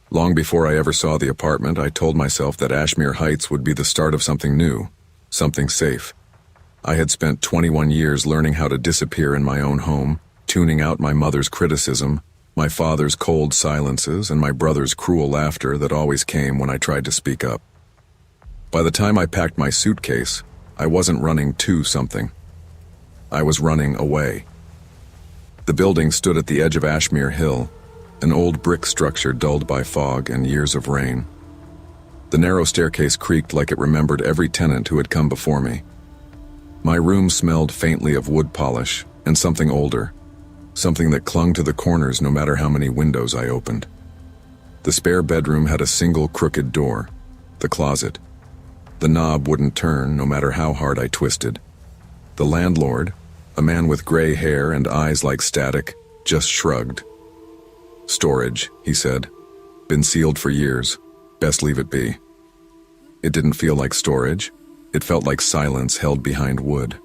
Long before I ever saw the apartment, I told myself that Ashmere Heights would be the start of something new, something safe. I had spent 21 years learning how to disappear in my own home, tuning out my mother's criticism, my father's cold silences, and my brother's cruel laughter that always came when I tried to speak up. By the time I packed my suitcase, I wasn't running to something. I was running away. The building stood at the edge of Ashmere Hill, an old brick structure dulled by fog and years of rain. The narrow staircase creaked like it remembered every tenant who had come before me. My room smelled faintly of wood polish and something older, something that clung to the corners no matter how many windows I opened. The spare bedroom had a single crooked door, the closet. The knob wouldn't turn no matter how hard I twisted. The landlord, a man with gray hair and eyes like static, just shrugged. "Storage," he said. "Been sealed for years. Best leave it be." It didn't feel like storage. It felt like silence held behind wood.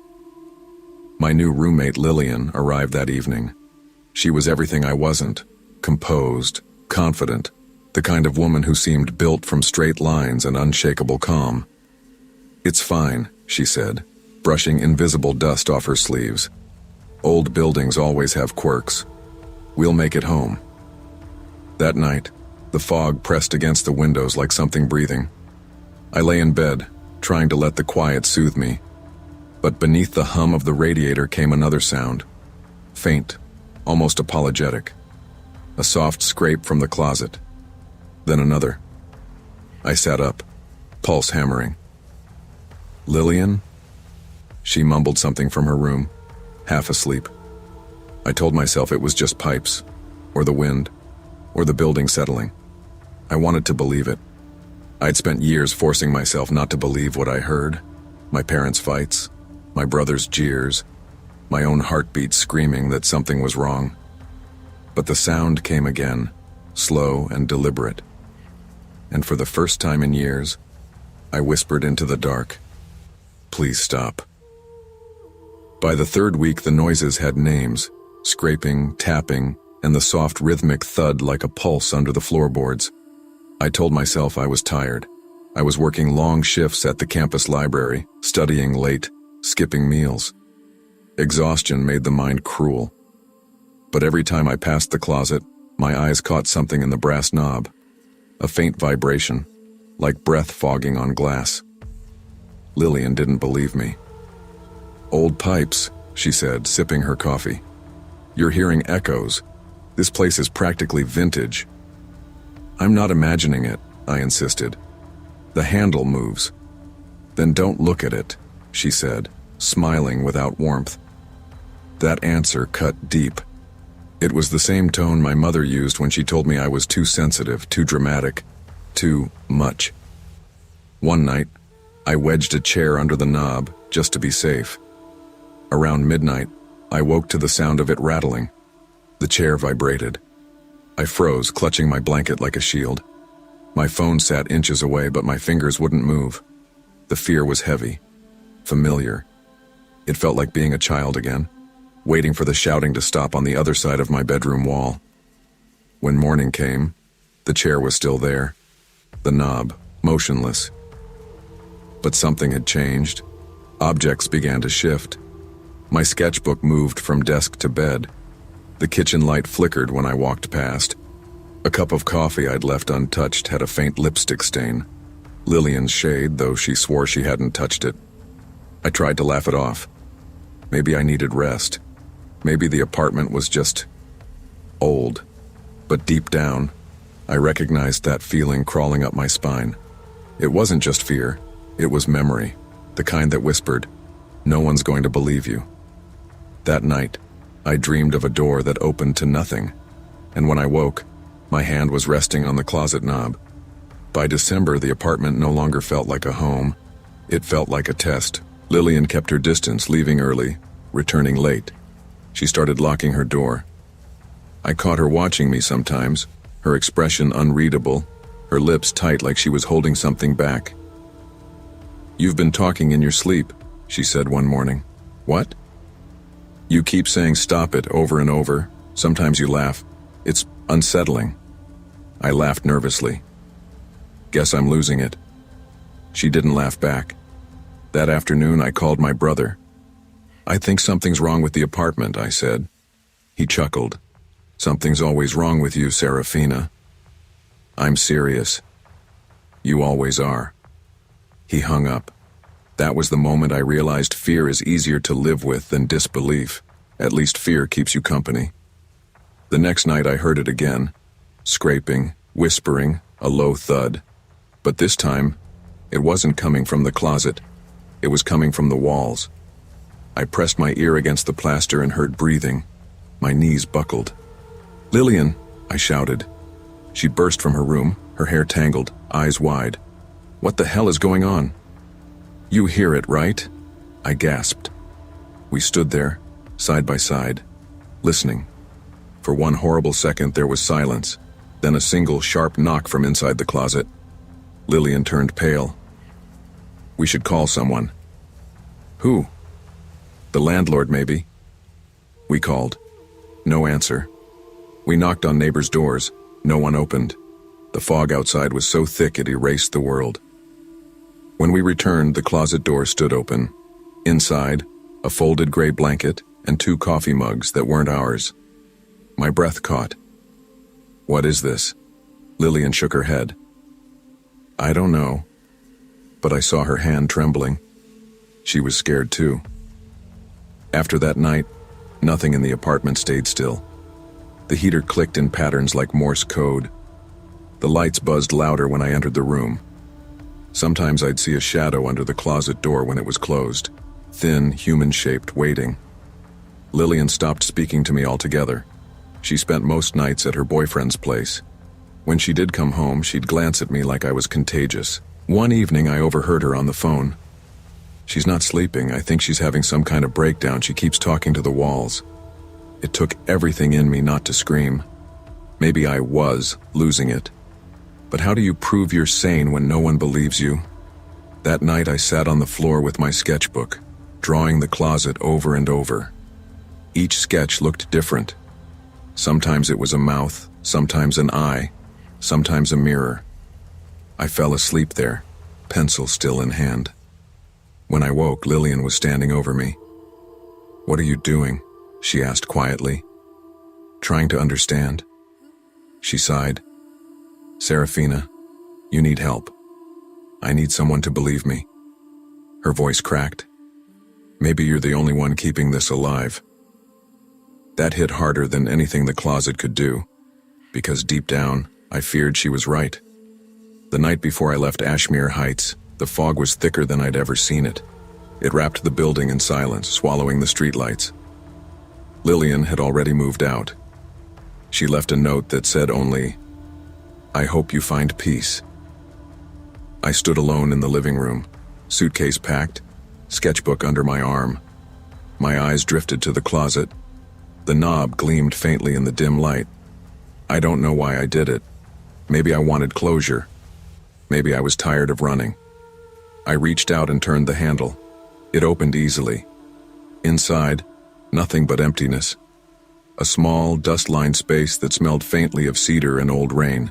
My new roommate Lillian arrived that evening. She was everything I wasn't: composed, confident, the kind of woman who seemed built from straight lines and unshakable calm. "It's fine," she said, brushing invisible dust off her sleeves. "Old buildings always have quirks. We'll make it home." That night, the fog pressed against the windows like something breathing. I lay in bed, trying to let the quiet soothe me. But beneath the hum of the radiator came another sound. Faint, almost apologetic. A soft scrape from the closet. Then another. I sat up, pulse hammering. "Lillian?" She mumbled something from her room, half asleep. I told myself it was just pipes, or the wind, or the building settling. I wanted to believe it. I'd spent years forcing myself not to believe what I heard. My parents' fights, my brother's jeers, my own heartbeat screaming that something was wrong. But the sound came again, slow and deliberate. And for the first time in years, I whispered into the dark, "Please stop." By the third week, the noises had names: scraping, tapping, and the soft rhythmic thud like a pulse under the floorboards. I told myself I was tired. I was working long shifts at the campus library, studying late, skipping meals. Exhaustion made the mind cruel. But every time I passed the closet, my eyes caught something in the brass knob. A faint vibration, like breath fogging on glass. Lillian didn't believe me. "Old pipes," she said, sipping her coffee. "You're hearing echoes. This place is practically vintage." "I'm not imagining it," I insisted. "The handle moves." "Then don't look at it," she said, smiling without warmth. That answer cut deep. It was the same tone my mother used when she told me I was too sensitive, too dramatic, too much. One night, I wedged a chair under the knob just to be safe. Around midnight, I woke to the sound of it rattling. The chair vibrated. I froze, clutching my blanket like a shield. My phone sat inches away, but my fingers wouldn't move. The fear was heavy, familiar. It felt like being a child again, waiting for the shouting to stop on the other side of my bedroom wall. When morning came, the chair was still there, the knob, motionless. But something had changed. Objects began to shift. My sketchbook moved from desk to bed. The kitchen light flickered when I walked past. A cup of coffee I'd left untouched had a faint lipstick stain. Lillian's shade, though she swore she hadn't touched it. I tried to laugh it off. Maybe I needed rest. Maybe the apartment was just old. But deep down, I recognized that feeling crawling up my spine. It wasn't just fear. It was memory, the kind that whispered, "No one's going to believe you." That night, I dreamed of a door that opened to nothing, and when I woke, my hand was resting on the closet knob. By December, the apartment no longer felt like a home. It felt like a test. Lillian kept her distance, leaving early, returning late. She started locking her door. I caught her watching me sometimes, her expression unreadable, her lips tight like she was holding something back. "You've been talking in your sleep," she said one morning. "What?" "You keep saying stop it over and over. Sometimes you laugh. It's unsettling." I laughed nervously. Guess I'm losing it. She didn't laugh back. That afternoon, I called my brother. I think something's wrong with the apartment, I said. He chuckled. Something's always wrong with you, Serafina. I'm serious. You always are. He hung up. That was the moment I realized fear is easier to live with than disbelief. At least fear keeps you company. The next night I heard it again. Scraping, whispering, a low thud. But this time, it wasn't coming from the closet. It was coming from the walls. I pressed my ear against the plaster and heard breathing. My knees buckled. "Lillian," I shouted. She burst from her room, her hair tangled, eyes wide. "What the hell is going on?" "You hear it, right?" I gasped. We stood there, side by side, listening. For one horrible second there was silence, then a single sharp knock from inside the closet. Lillian turned pale. "We should call someone." "Who?" "The landlord, maybe." We called. No answer. We knocked on neighbors' doors. No one opened. The fog outside was so thick it erased the world. When we returned, the closet door stood open. Inside, a folded gray blanket and 2 coffee mugs that weren't ours. My breath caught. "What is this?" Lillian shook her head. "I don't know." But I saw her hand trembling. She was scared too. After that night, nothing in the apartment stayed still. The heater clicked in patterns like Morse code. The lights buzzed louder when I entered the room. Sometimes I'd see a shadow under the closet door when it was closed, thin, human-shaped, waiting. Lillian stopped speaking to me altogether. She spent most nights at her boyfriend's place. When she did come home, she'd glance at me like I was contagious. One evening, I overheard her on the phone. "She's not sleeping. I think she's having some kind of breakdown. She keeps talking to the walls." It took everything in me not to scream. Maybe I was losing it. But how do you prove you're sane when no one believes you? That night I sat on the floor with my sketchbook, drawing the closet over and over. Each sketch looked different. Sometimes it was a mouth, sometimes an eye, sometimes a mirror. I fell asleep there, pencil still in hand. When I woke, Lillian was standing over me. "What are you doing?" she asked quietly. "Trying to understand." She sighed. "Serafina, you need help. I need someone to believe me." Her voice cracked. "Maybe you're the only one keeping this alive." That hit harder than anything the closet could do, because deep down, I feared she was right. The night before I left Ashmere Heights, the fog was thicker than I'd ever seen it. It wrapped the building in silence, swallowing the streetlights. Lillian had already moved out. She left a note that said only, "I hope you find peace." I stood alone in the living room, suitcase packed, sketchbook under my arm. My eyes drifted to the closet. The knob gleamed faintly in the dim light. I don't know why I did it. Maybe I wanted closure. Maybe I was tired of running. I reached out and turned the handle. It opened easily. Inside, nothing but emptiness. A small, dust-lined space that smelled faintly of cedar and old rain.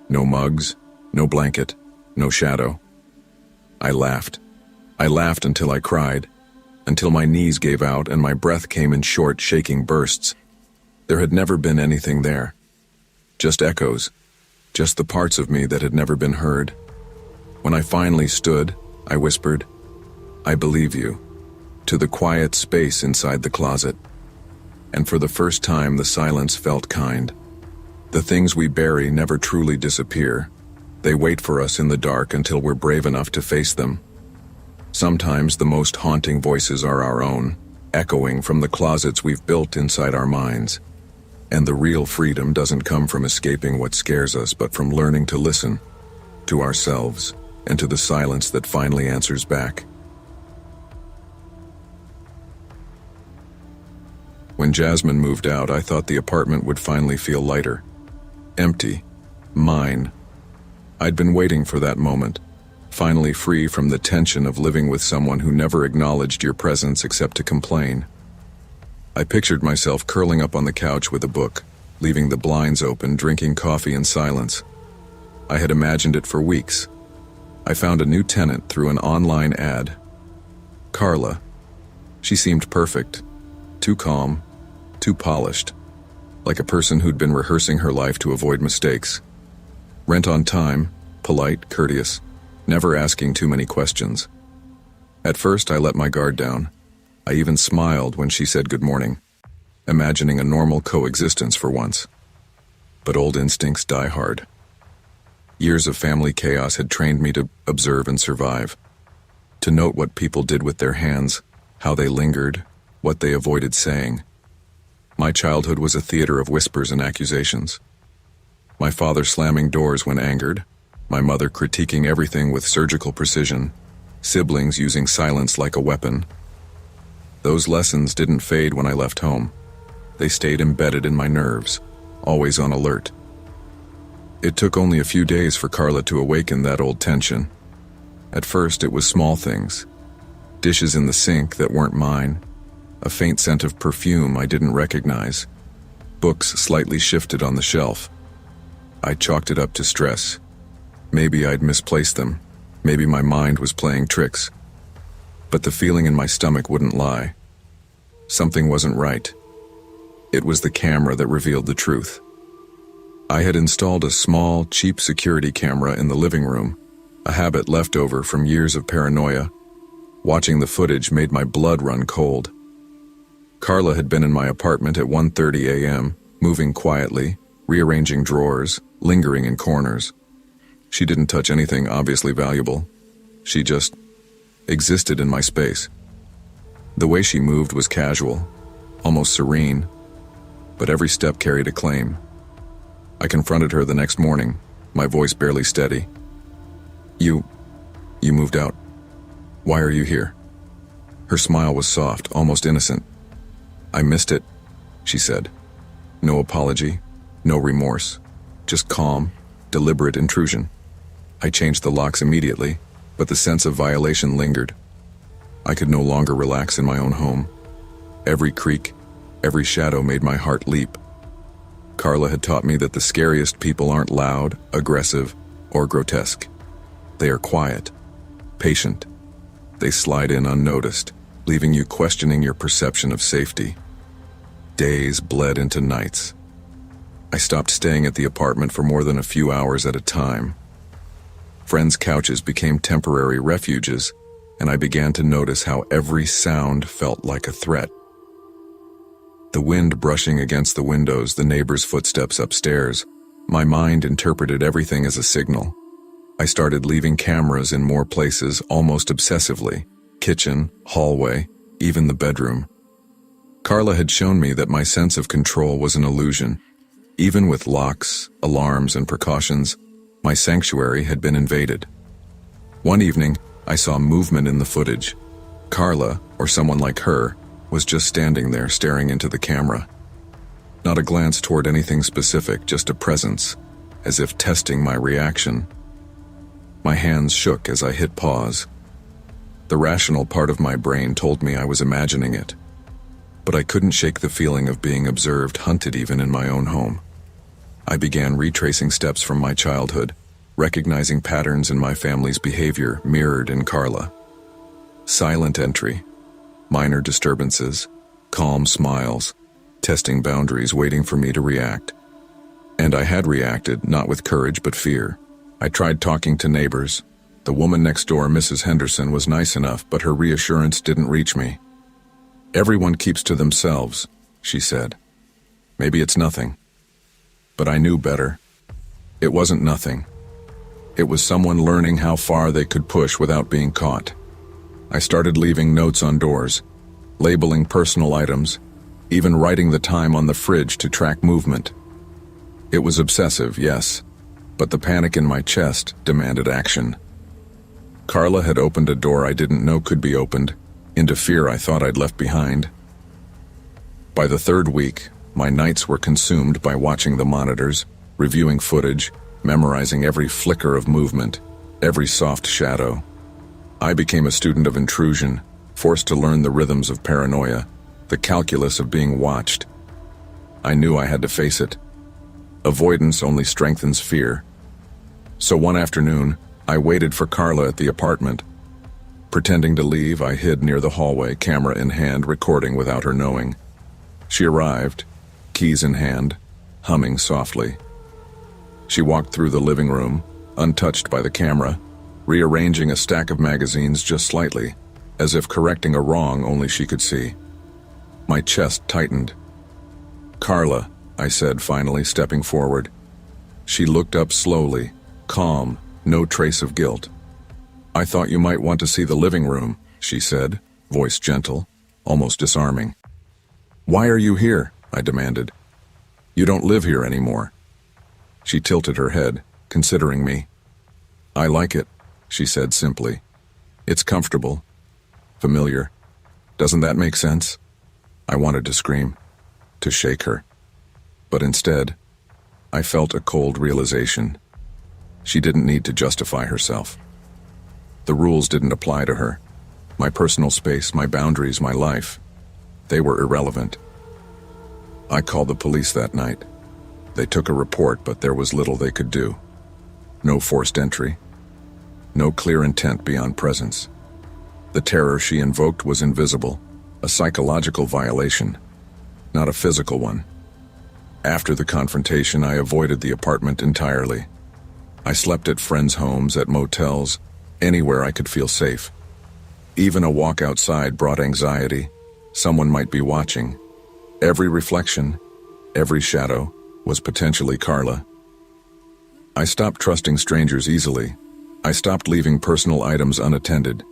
No mugs, no blanket, no shadow. I laughed. I laughed until I cried, until my knees gave out and my breath came in short, shaking bursts. There had never been anything there. Just echoes, just the parts of me that had never been heard. When I finally stood, I whispered, "I believe you," to the quiet space inside the closet. And for the first time, the silence felt kind. The things we bury never truly disappear. They wait for us in the dark until we're brave enough to face them. Sometimes the most haunting voices are our own, echoing from the closets we've built inside our minds. And the real freedom doesn't come from escaping what scares us, but from learning to listen to ourselves and to the silence that finally answers back. When Jasmine moved out, I thought the apartment would finally feel lighter. Empty. Mine. I'd been waiting for that moment, finally free from the tension of living with someone who never acknowledged your presence except to complain. I pictured myself curling up on the couch with a book, leaving the blinds open, drinking coffee in silence. I had imagined it for weeks. I found a new tenant through an online ad. Carla. She seemed perfect. Too calm, too polished. Like a person who'd been rehearsing her life to avoid mistakes. Rent on time, polite, courteous, never asking too many questions. At first, I let my guard down. I even smiled when she said good morning, imagining a normal coexistence for once. But old instincts die hard. Years of family chaos had trained me to observe and survive, to note what people did with their hands, how they lingered, what they avoided saying. My childhood was a theater of whispers and accusations. My father slamming doors when angered, my mother critiquing everything with surgical precision, siblings using silence like a weapon. Those lessons didn't fade when I left home. They stayed embedded in my nerves, always on alert. It took only a few days for Carla to awaken that old tension. At first, it was small things. Dishes in the sink that weren't mine, a faint scent of perfume I didn't recognize, books slightly shifted on the shelf. I chalked it up to stress. Maybe I'd misplaced them. Maybe my mind was playing tricks. But the feeling in my stomach wouldn't lie. Something wasn't right. It was the camera that revealed the truth. I had installed a small, cheap security camera in the living room, a habit left over from years of paranoia. Watching the footage made my blood run cold. Carla had been in my apartment at 1:30 a.m., moving quietly, rearranging drawers, lingering in corners. She didn't touch anything obviously valuable. She just existed in my space. The way she moved was casual, almost serene, but every step carried a claim. I confronted her the next morning, my voice barely steady. You moved out. Why are you here?" Her smile was soft, almost innocent. "I missed it," she said. No apology, no remorse, just calm, deliberate intrusion. I changed the locks immediately, but the sense of violation lingered. I could no longer relax in my own home. Every creak, every shadow made my heart leap. Carla had taught me that the scariest people aren't loud, aggressive, or grotesque. They are quiet, patient. They slide in unnoticed, leaving you questioning your perception of safety. Days bled into nights. I stopped staying at the apartment for more than a few hours at a time. Friends' couches became temporary refuges, and I began to notice how every sound felt like a threat. The wind brushing against the windows, the neighbor's footsteps upstairs. My mind interpreted everything as a signal. I started leaving cameras in more places almost obsessively. Kitchen, hallway, even the bedroom. Carla had shown me that my sense of control was an illusion. Even with locks, alarms, and precautions, my sanctuary had been invaded. One evening, I saw movement in the footage. Carla, or someone like her, was just standing there staring into the camera. Not a glance toward anything specific, just a presence, as if testing my reaction. My hands shook as I hit pause. The rational part of my brain told me I was imagining it, but I couldn't shake the feeling of being observed, hunted even in my own home. I began retracing steps from my childhood, recognizing patterns in my family's behavior mirrored in Carla. Silent entry, minor disturbances, calm smiles, testing boundaries, waiting for me to react. And I had reacted, not with courage but fear. I tried talking to neighbors. The woman next door, Mrs. Henderson, was nice enough, but her reassurance didn't reach me. "Everyone keeps to themselves," she said. "Maybe it's nothing." But I knew better. It wasn't nothing. It was someone learning how far they could push without being caught. I started leaving notes on doors, labeling personal items, even writing the time on the fridge to track movement. It was obsessive, yes, but the panic in my chest demanded action. Carla had opened a door I didn't know could be opened, into fear I thought I'd left behind. By the third week, my nights were consumed by watching the monitors, reviewing footage, memorizing every flicker of movement, every soft shadow. I became a student of intrusion, forced to learn the rhythms of paranoia, the calculus of being watched. I knew I had to face it, Avoidance only strengthens fear. So one afternoon, I waited for Carla at the apartment. Pretending to leave, I hid near the hallway, camera in hand, recording without her knowing. She arrived, keys in hand, humming softly. She walked through the living room, untouched by the camera, rearranging a stack of magazines just slightly, as if correcting a wrong only she could see. My chest tightened. "Carla," I said, finally stepping forward. She looked up slowly, calm, no trace of guilt. "I thought you might want to see the living room," she said, voice gentle, almost disarming. "Why are you here?" I demanded. "You don't live here anymore." She tilted her head, considering me. "I like it," she said simply. "It's comfortable. Familiar. Doesn't that make sense?" I wanted to scream, to shake her. But instead, I felt a cold realization. She didn't need to justify herself. The rules didn't apply to her. My personal space, my boundaries, my life, they were irrelevant. I called the police that night. They took a report, but there was little they could do. No forced entry. No clear intent beyond presence. The terror she invoked was invisible, a psychological violation, not a physical one. After the confrontation, I avoided the apartment entirely. I slept at friends' homes, at motels, anywhere I could feel safe. Even a walk outside brought anxiety. Someone might be watching. Every reflection, every shadow, was potentially Carla. I stopped trusting strangers easily. I stopped leaving personal items unattended.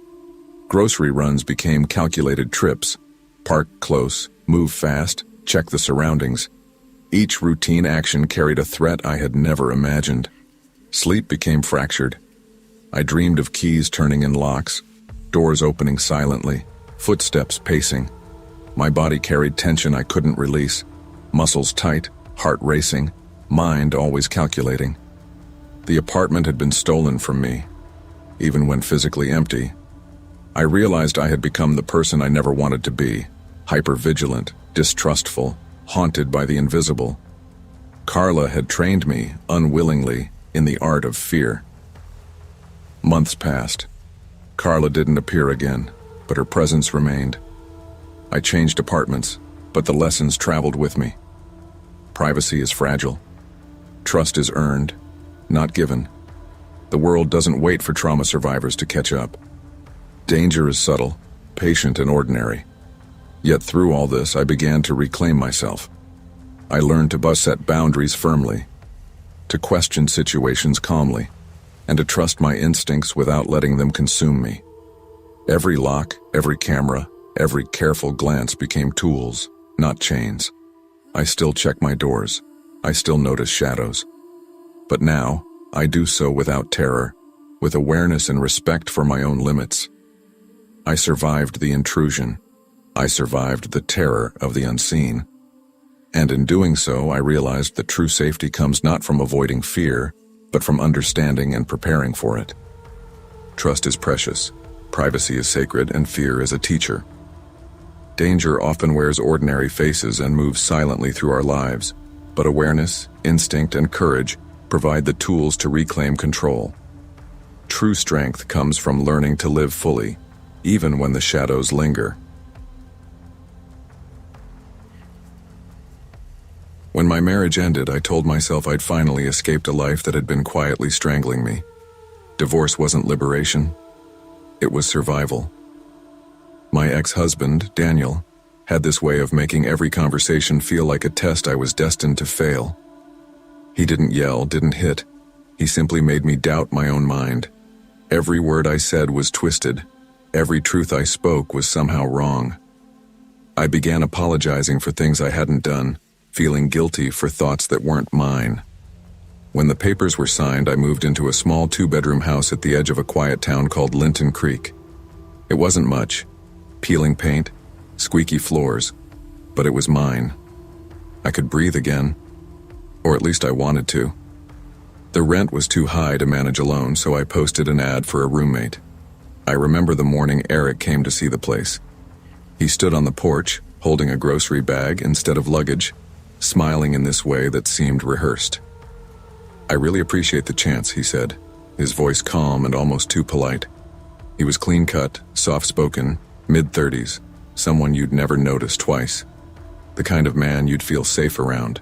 Grocery runs became calculated trips. Park close, move fast, check the surroundings. Each routine action carried a threat I had never imagined. Sleep became fractured. I dreamed of keys turning in locks, doors opening silently, footsteps pacing. My body carried tension I couldn't release, muscles tight, heart racing, mind always calculating. The apartment had been stolen from me, even when physically empty. I realized I had become the person I never wanted to be, hypervigilant, distrustful, haunted by the invisible. Carla had trained me, unwillingly, in the art of fear. Months passed. Carla didn't appear again, but her presence remained. I changed apartments, but the lessons traveled with me. Privacy is fragile. Trust is earned, not given. The world doesn't wait for trauma survivors to catch up. Danger is subtle, patient, and ordinary. Yet through all this, I began to reclaim myself. I learned to set boundaries firmly, to question situations calmly, and to trust my instincts without letting them consume me. Every lock, every camera, every careful glance became tools, not chains. I still check my doors. I still notice shadows. But now, I do so without terror, with awareness and respect for my own limits. I survived the intrusion. I survived the terror of the unseen. And in doing so, I realized that true safety comes not from avoiding fear, but from understanding and preparing for it. Trust is precious, privacy is sacred, and fear is a teacher. Danger often wears ordinary faces and moves silently through our lives, but awareness, instinct, and courage provide the tools to reclaim control. True strength comes from learning to live fully, even when the shadows linger. When my marriage ended, I told myself I'd finally escaped a life that had been quietly strangling me. Divorce wasn't liberation. It was survival. My ex-husband, Daniel, had this way of making every conversation feel like a test I was destined to fail. He didn't yell, didn't hit. He simply made me doubt my own mind. Every word I said was twisted. Every truth I spoke was somehow wrong. I began apologizing for things I hadn't done, feeling guilty for thoughts that weren't mine. When the papers were signed, I moved into a small 2-bedroom house at the edge of a quiet town called Linton Creek. It wasn't much. Peeling paint, squeaky floors, but it was mine. I could breathe again, or at least I wanted to. The rent was too high to manage alone, so I posted an ad for a roommate. I remember the morning Eric came to see the place. He stood on the porch, holding a grocery bag instead of luggage, smiling in this way that seemed rehearsed. "I really appreciate the chance," he said, his voice calm and almost too polite. He was clean-cut, soft-spoken, mid-30s, someone you'd never notice twice. The kind of man you'd feel safe around.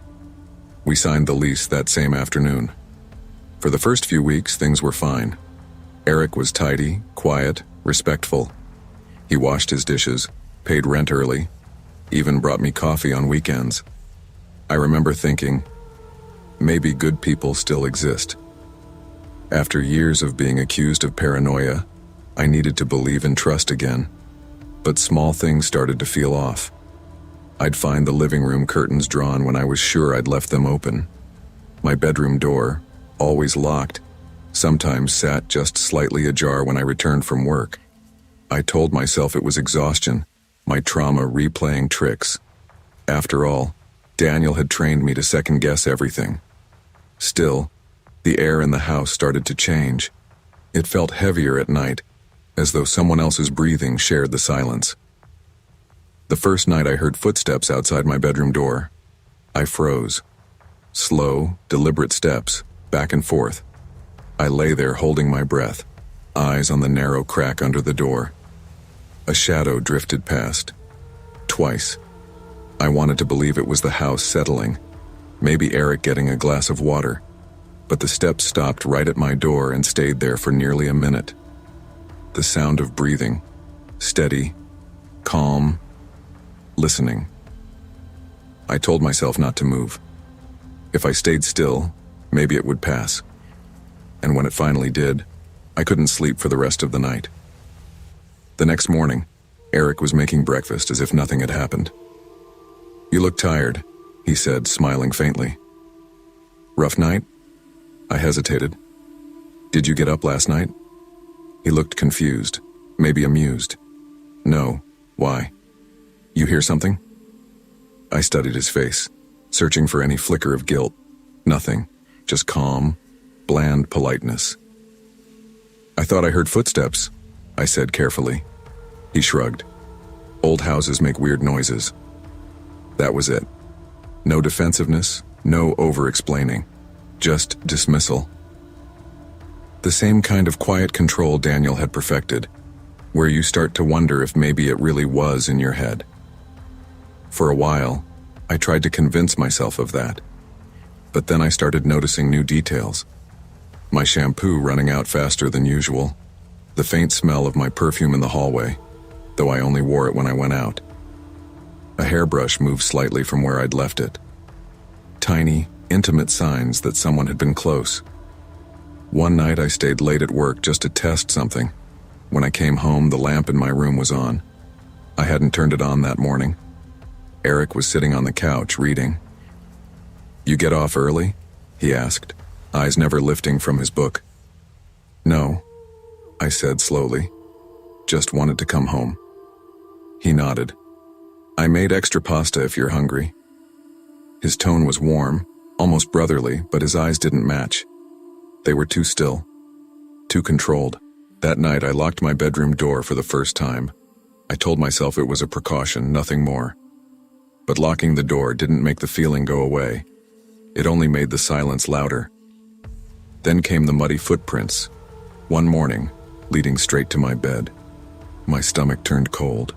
We signed the lease that same afternoon. For the first few weeks, things were fine. Eric was tidy, quiet, respectful. He washed his dishes, paid rent early, even brought me coffee on weekends. I remember thinking, maybe good people still exist. After years of being accused of paranoia, I needed to believe in trust again. But small things started to feel off. I'd find the living room curtains drawn when I was sure I'd left them open. My bedroom door, always locked, sometimes sat just slightly ajar when I returned from work. I told myself it was exhaustion, my trauma replaying tricks. After all, Daniel had trained me to second-guess everything. Still, the air in the house started to change. It felt heavier at night, as though someone else's breathing shared the silence. The first night I heard footsteps outside my bedroom door. I froze. Slow, deliberate steps, back and forth. I lay there holding my breath, eyes on the narrow crack under the door. A shadow drifted past. Twice. I wanted to believe it was the house settling, maybe Eric getting a glass of water, but the steps stopped right at my door and stayed there for nearly a minute. The sound of breathing, steady, calm, listening. I told myself not to move. If I stayed still, maybe it would pass. And when it finally did, I couldn't sleep for the rest of the night. The next morning, Eric was making breakfast as if nothing had happened. "You look tired," he said, smiling faintly. "Rough night?" I hesitated. "Did you get up last night?" He looked confused, maybe amused. "No. Why? You hear something?" I studied his face, searching for any flicker of guilt. Nothing, just calm, bland politeness. "I thought I heard footsteps," I said carefully. He shrugged. "Old houses make weird noises." That was it. No defensiveness, no over-explaining, just dismissal. The same kind of quiet control Daniel had perfected, where you start to wonder if maybe it really was in your head. For a while, I tried to convince myself of that. But then I started noticing new details. My shampoo running out faster than usual, the faint smell of my perfume in the hallway, though I only wore it when I went out. A hairbrush moved slightly from where I'd left it. Tiny, intimate signs that someone had been close. One night I stayed late at work just to test something. When I came home, the lamp in my room was on. I hadn't turned it on that morning. Eric was sitting on the couch, reading. "You get off early?" he asked, eyes never lifting from his book. "No," I said slowly. "Just wanted to come home." He nodded. "I made extra pasta if you're hungry." His tone was warm, almost brotherly, but his eyes didn't match. They were too still, too controlled. That night I locked my bedroom door for the first time. I told myself it was a precaution, nothing more. But locking the door didn't make the feeling go away. It only made the silence louder. Then came the muddy footprints. One morning, leading straight to my bed. My stomach turned cold.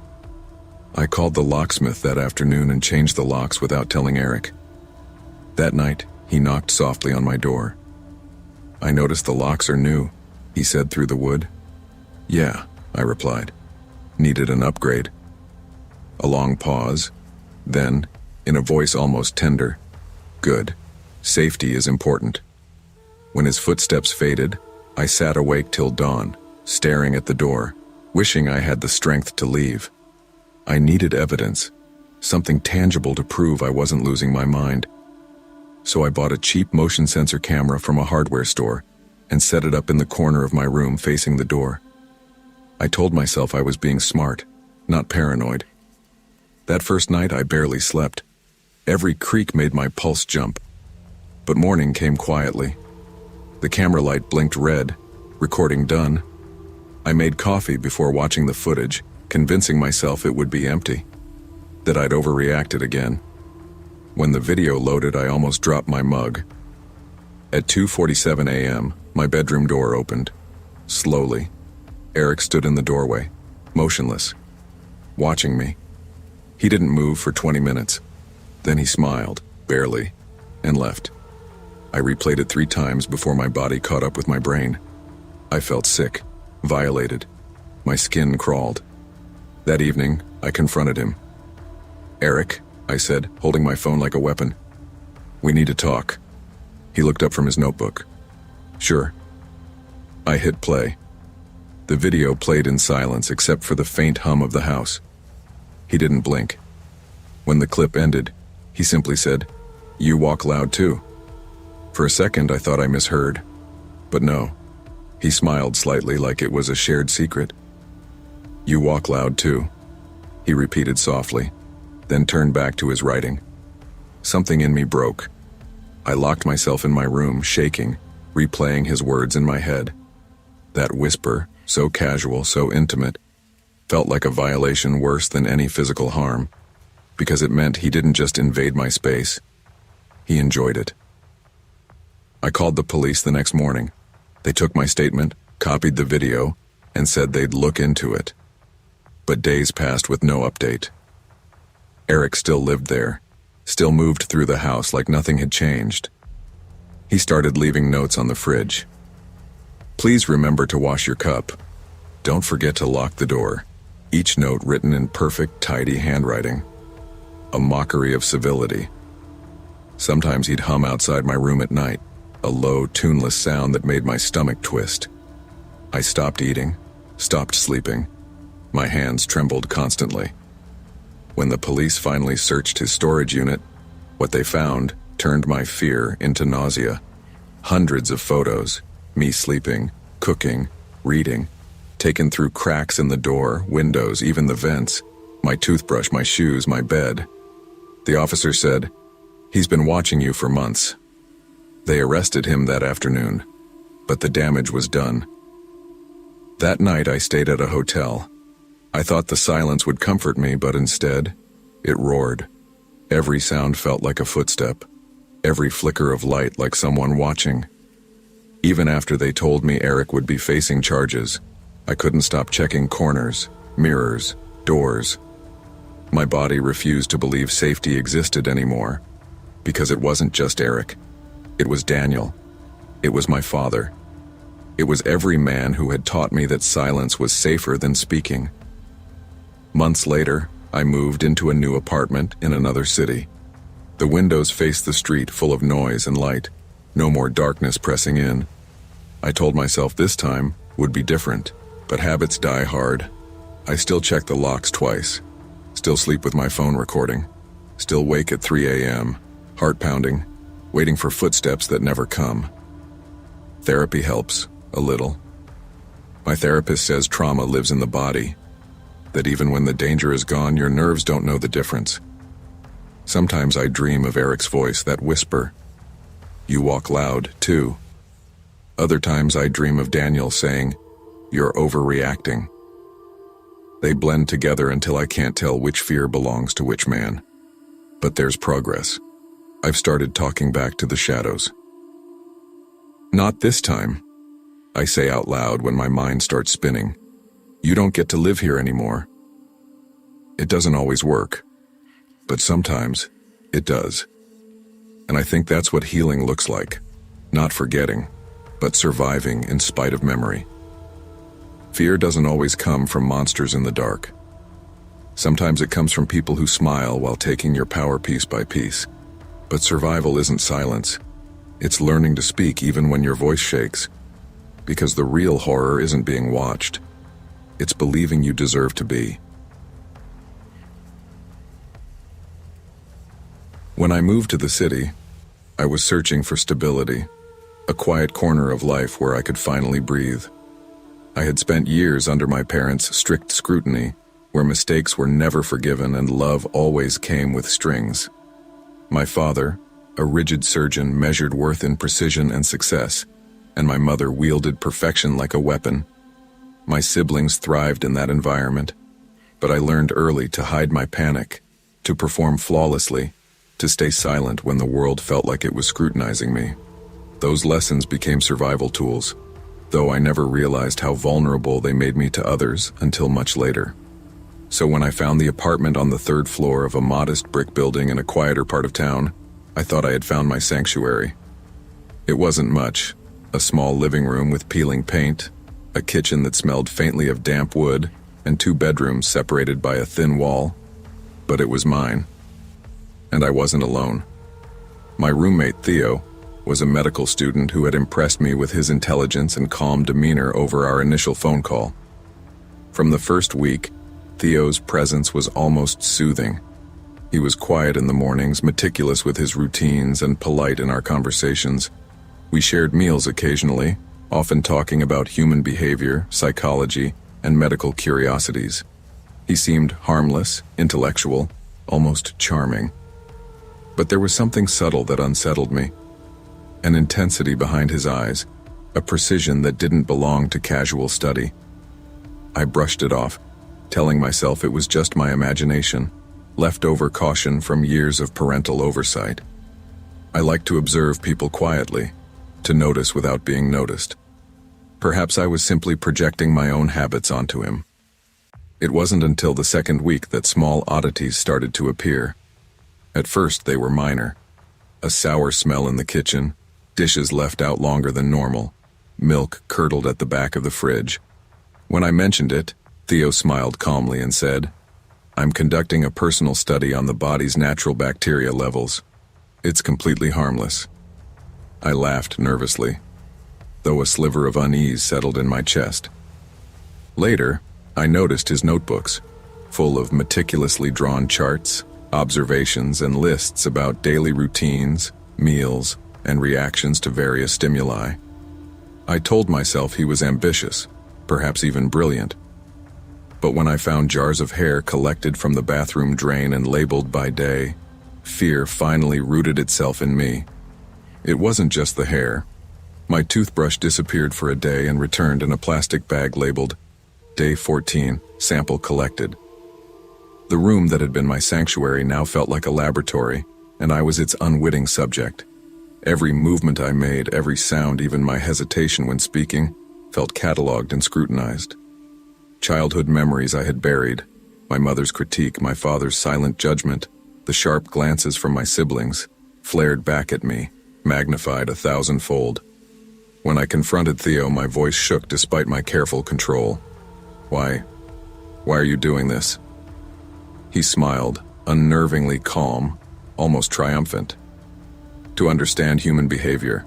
I called the locksmith that afternoon and changed the locks without telling Eric. That night, he knocked softly on my door. "I noticed the locks are new," he said through the wood. "Yeah," I replied. "Needed an upgrade." A long pause. Then, in a voice almost tender, "Good. Safety is important." When his footsteps faded, I sat awake till dawn, staring at the door, wishing I had the strength to leave. I needed evidence, something tangible to prove I wasn't losing my mind. So I bought a cheap motion sensor camera from a hardware store and set it up in the corner of my room facing the door. I told myself I was being smart, not paranoid. That first night I barely slept. Every creak made my pulse jump. But morning came quietly. The camera light blinked red, recording done. I made coffee before watching the footage, convincing myself it would be empty, that I'd overreacted again. When the video loaded, I almost dropped my mug. At 2:47 a.m., my bedroom door opened. Slowly, Eric stood in the doorway, motionless, watching me. He didn't move for 20 minutes. Then he smiled, barely, and left. I replayed it 3 times before my body caught up with my brain. I felt sick, violated. My skin crawled. That evening, I confronted him. "Eric," I said, holding my phone like a weapon. "We need to talk." He looked up from his notebook. "Sure." I hit play. The video played in silence except for the faint hum of the house. He didn't blink. When the clip ended, he simply said, "You walk loud too." For a second, I thought I misheard. But no. He smiled slightly like it was a shared secret. "You walk loud too," he repeated softly, then turned back to his writing. Something in me broke. I locked myself in my room, shaking, replaying his words in my head. That whisper, so casual, so intimate, felt like a violation worse than any physical harm, because it meant he didn't just invade my space, he enjoyed it. I called the police the next morning. They took my statement, copied the video, and said they'd look into it. But days passed with no update. Eric still lived there, still moved through the house like nothing had changed. He started leaving notes on the fridge. "Please remember to wash your cup. Don't forget to lock the door." Each note written in perfect, tidy handwriting. A mockery of civility. Sometimes he'd hum outside my room at night, a low, tuneless sound that made my stomach twist. I stopped eating, stopped sleeping. My hands trembled constantly. When the police finally searched his storage unit, what they found turned my fear into nausea. Hundreds of photos, me sleeping, cooking, reading, taken through cracks in the door, windows, even the vents, my toothbrush, my shoes, my bed. The officer said, "He's been watching you for months." They arrested him that afternoon, but the damage was done. That night I stayed at a hotel. I thought the silence would comfort me, but instead, it roared. Every sound felt like a footstep, every flicker of light like someone watching. Even after they told me Eric would be facing charges, I couldn't stop checking corners, mirrors, doors. My body refused to believe safety existed anymore, because it wasn't just Eric. It was Daniel. It was my father. It was every man who had taught me that silence was safer than speaking. Months later, I moved into a new apartment in another city. The windows faced the street, full of noise and light. No more darkness pressing in. I told myself this time would be different, but habits die hard. I still check the locks twice. Still sleep with my phone recording. Still wake at 3 a.m., heart pounding, waiting for footsteps that never come. Therapy helps, a little. My therapist says trauma lives in the body, that even when the danger is gone, your nerves don't know the difference. Sometimes I dream of Eric's voice, that whisper. "You walk loud, too." Other times I dream of Daniel saying, "You're overreacting." They blend together until I can't tell which fear belongs to which man. But there's progress. I've started talking back to the shadows. "Not this time," I say out loud when my mind starts spinning. "You don't get to live here anymore." It doesn't always work, but sometimes it does. And I think that's what healing looks like. Not forgetting, but surviving in spite of memory. Fear doesn't always come from monsters in the dark. Sometimes it comes from people who smile while taking your power piece by piece. But survival isn't silence. It's learning to speak even when your voice shakes. Because the real horror isn't being watched. It's believing you deserve to be. When I moved to the city, I was searching for stability, a quiet corner of life where I could finally breathe. I had spent years under my parents' strict scrutiny, where mistakes were never forgiven and love always came with strings. My father, a rigid surgeon, measured worth in precision and success, and my mother wielded perfection like a weapon. My siblings thrived in that environment, but I learned early to hide my panic, to perform flawlessly, to stay silent when the world felt like it was scrutinizing me. Those lessons became survival tools, though I never realized how vulnerable they made me to others until much later. So when I found the apartment on the third floor of a modest brick building in a quieter part of town, I thought I had found my sanctuary. It wasn't much: a small living room with peeling paint, a kitchen that smelled faintly of damp wood, and 2 bedrooms separated by a thin wall. But it was mine. And I wasn't alone. My roommate, Theo, was a medical student who had impressed me with his intelligence and calm demeanor over our initial phone call. From the first week, Theo's presence was almost soothing. He was quiet in the mornings, meticulous with his routines, and polite in our conversations. We shared meals occasionally, often talking about human behavior, psychology, and medical curiosities. He seemed harmless, intellectual, almost charming. But there was something subtle that unsettled me. An intensity behind his eyes, a precision that didn't belong to casual study. I brushed it off, telling myself it was just my imagination, leftover caution from years of parental oversight. I like to observe people quietly, to notice without being noticed. Perhaps I was simply projecting my own habits onto him. It wasn't until the second week that small oddities started to appear. At first they were minor. A sour smell in the kitchen, dishes left out longer than normal, milk curdled at the back of the fridge. When I mentioned it, Theo smiled calmly and said, "I'm conducting a personal study on the body's natural bacteria levels. It's completely harmless." I laughed nervously, though a sliver of unease settled in my chest. Later, I noticed his notebooks, full of meticulously drawn charts, observations, and lists about daily routines, meals, and reactions to various stimuli. I told myself he was ambitious, perhaps even brilliant. But when I found jars of hair collected from the bathroom drain and labeled by day, fear finally rooted itself in me. It wasn't just the hair. My toothbrush disappeared for a day and returned in a plastic bag labeled Day 14, Sample Collected. The room that had been my sanctuary now felt like a laboratory, and I was its unwitting subject. Every movement I made, every sound, even my hesitation when speaking, felt catalogued and scrutinized. Childhood memories I had buried, my mother's critique, my father's silent judgment, the sharp glances from my siblings, flared back at me, magnified 1,000-fold. When I confronted Theo, my voice shook despite my careful control. Why are you doing this?" He smiled, unnervingly calm, almost triumphant. "To understand human behavior.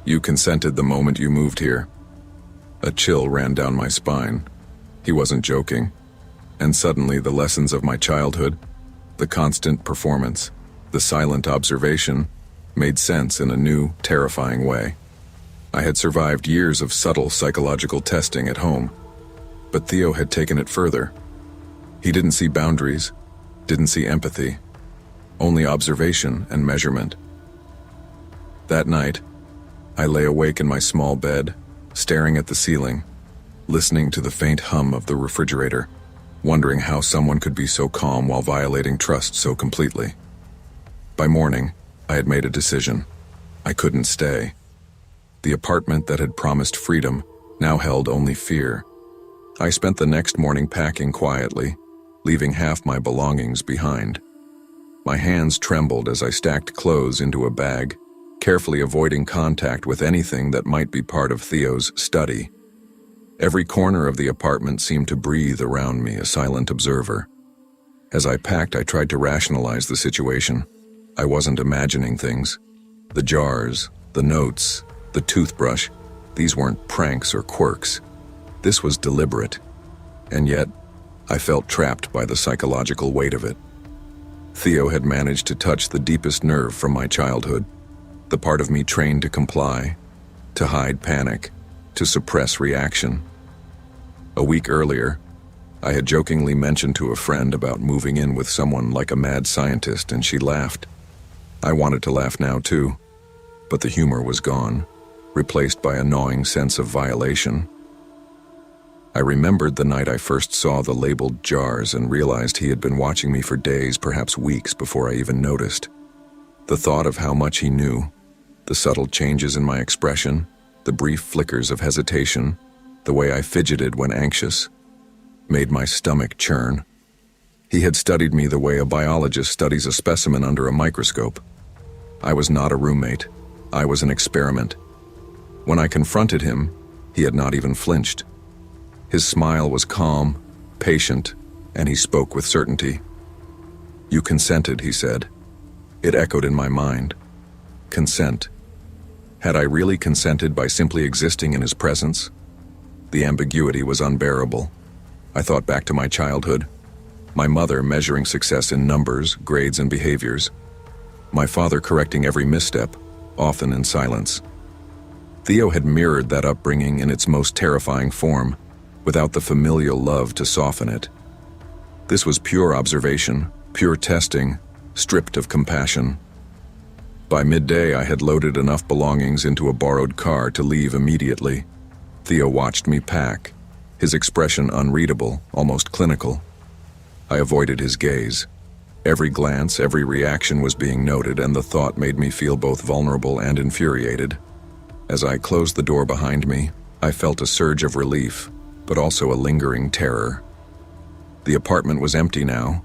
You consented the moment you moved here." A chill ran down my spine. He wasn't joking. And suddenly the lessons of my childhood, the constant performance, the silent observation, made sense in a new, terrifying way. I had survived years of subtle psychological testing at home, but Theo had taken it further. He didn't see boundaries, didn't see empathy, only observation and measurement. That night, I lay awake in my small bed, staring at the ceiling, listening to the faint hum of the refrigerator, wondering how someone could be so calm while violating trust so completely. By morning, I had made a decision. I couldn't stay. The apartment that had promised freedom now held only fear. I spent the next morning packing quietly, leaving half my belongings behind. My hands trembled as I stacked clothes into a bag, carefully avoiding contact with anything that might be part of Theo's study. Every corner of the apartment seemed to breathe around me, a silent observer. As I packed, I tried to rationalize the situation. I wasn't imagining things. The jars, the notes, the toothbrush, these weren't pranks or quirks. This was deliberate. And yet, I felt trapped by the psychological weight of it. Theo had managed to touch the deepest nerve from my childhood, the part of me trained to comply, to hide panic, to suppress reaction. A week earlier, I had jokingly mentioned to a friend about moving in with someone like a mad scientist, and she laughed. I wanted to laugh now too, but the humor was gone, replaced by a gnawing sense of violation. I remembered the night I first saw the labeled jars and realized he had been watching me for days, perhaps weeks, before I even noticed. The thought of how much he knew, The subtle changes in my expression, the brief flickers of hesitation, the way I fidgeted when anxious, made my stomach churn. He had studied me the way a biologist studies a specimen under a microscope. I was not a roommate. I was an experiment. When I confronted him, he had not even flinched. His smile was calm, patient, and he spoke with certainty. "You consented," he said. It echoed in my mind. Consent. Had I really consented by simply existing in his presence? The ambiguity was unbearable. I thought back to my childhood. My mother measuring success in numbers, grades, and behaviors. My father correcting every misstep, often in silence. Theo had mirrored that upbringing in its most terrifying form, without the familial love to soften it. This was pure observation, pure testing, stripped of compassion. By midday, I had loaded enough belongings into a borrowed car to leave immediately. Theo watched me pack, his expression unreadable, almost clinical. I avoided his gaze. Every glance, every reaction was being noted, and the thought made me feel both vulnerable and infuriated. As I closed the door behind me, I felt a surge of relief, but also a lingering terror. The apartment was empty now,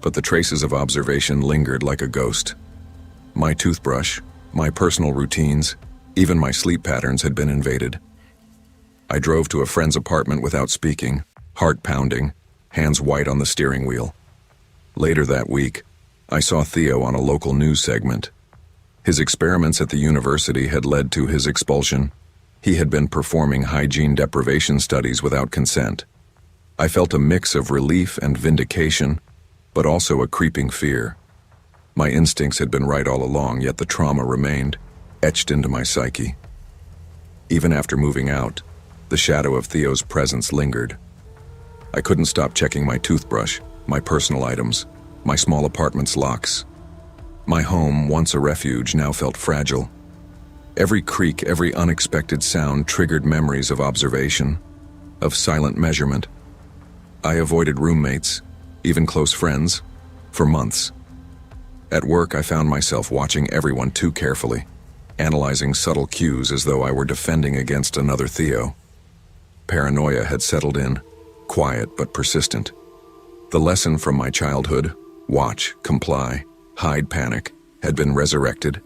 but the traces of observation lingered like a ghost. My toothbrush, my personal routines, even my sleep patterns had been invaded. I drove to a friend's apartment without speaking, heart pounding, hands white on the steering wheel. Later that week, I saw Theo on a local news segment. His experiments at the university had led to his expulsion. He had been performing hygiene deprivation studies without consent. I felt a mix of relief and vindication, but also a creeping fear. My instincts had been right all along, yet the trauma remained, etched into my psyche. Even after moving out, the shadow of Theo's presence lingered. I couldn't stop checking my toothbrush, my personal items, my small apartment's locks. My home, once a refuge, now felt fragile. Every creak, every unexpected sound triggered memories of observation, of silent measurement. I avoided roommates, even close friends, for months. At work, I found myself watching everyone too carefully, analyzing subtle cues as though I were defending against another Theo. Paranoia had settled in, quiet but persistent. The lesson from my childhood, watch, comply, hide panic, had been resurrected,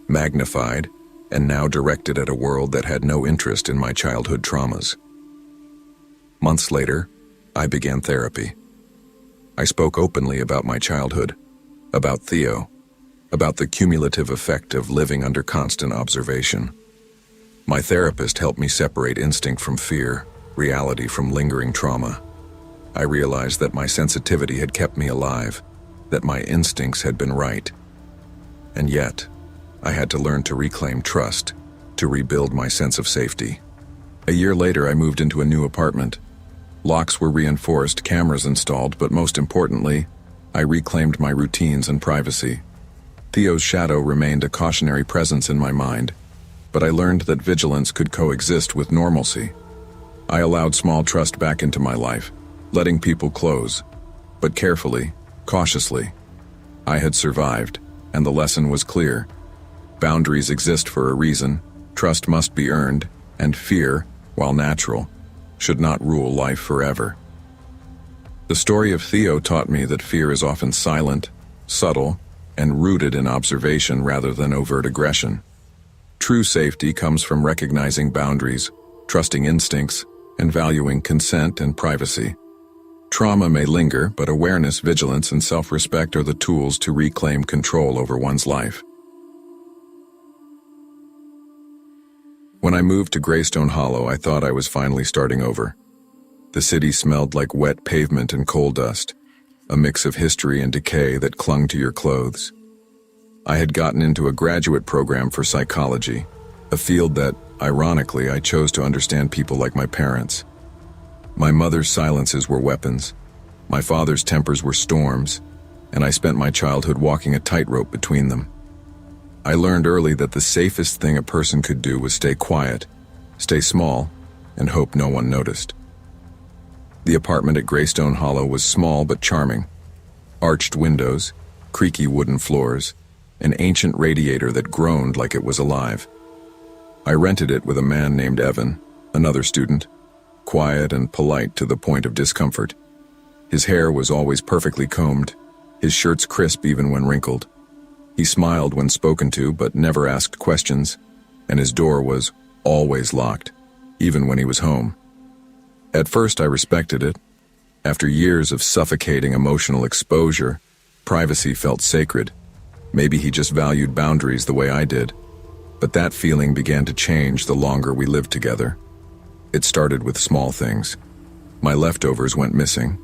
magnified, and now directed at a world that had no interest in my childhood traumas. Months later, I began therapy. I spoke openly about my childhood, about Theo, about the cumulative effect of living under constant observation. My therapist helped me separate instinct from fear, reality from lingering trauma. I realized that my sensitivity had kept me alive, that my instincts had been right. And yet, I had to learn to reclaim trust, to rebuild my sense of safety. A year later, I moved into a new apartment. Locks were reinforced, cameras installed, but most importantly, I reclaimed my routines and privacy. Theo's shadow remained a cautionary presence in my mind, but I learned that vigilance could coexist with normalcy. I allowed small trust back into my life, letting people close, but carefully, cautiously. I had survived, and the lesson was clear. Boundaries exist for a reason, trust must be earned, and fear, while natural, should not rule life forever. The story of Theo taught me that fear is often silent, subtle, and rooted in observation rather than overt aggression. True safety comes from recognizing boundaries, trusting instincts, and valuing consent and privacy. Trauma may linger, but awareness, vigilance, and self-respect are the tools to reclaim control over one's life. When I moved to Greystone Hollow, I thought I was finally starting over. The city smelled like wet pavement and coal dust, a mix of history and decay that clung to your clothes. I had gotten into a graduate program for psychology, a field that, ironically, I chose to understand people like my parents. My mother's silences were weapons, my father's tempers were storms, and I spent my childhood walking a tightrope between them. I learned early that the safest thing a person could do was stay quiet, stay small, and hope no one noticed. The apartment at Greystone Hollow was small but charming. Arched windows, creaky wooden floors, an ancient radiator that groaned like it was alive. I rented it with a man named Evan, another student, quiet and polite to the point of discomfort. His hair was always perfectly combed, his shirts crisp even when wrinkled. He smiled when spoken to but never asked questions, and his door was always locked, even when he was home. At first I respected it. After years of suffocating emotional exposure, privacy felt sacred. Maybe he just valued boundaries the way I did. But that feeling began to change the longer we lived together. It started with small things. My leftovers went missing.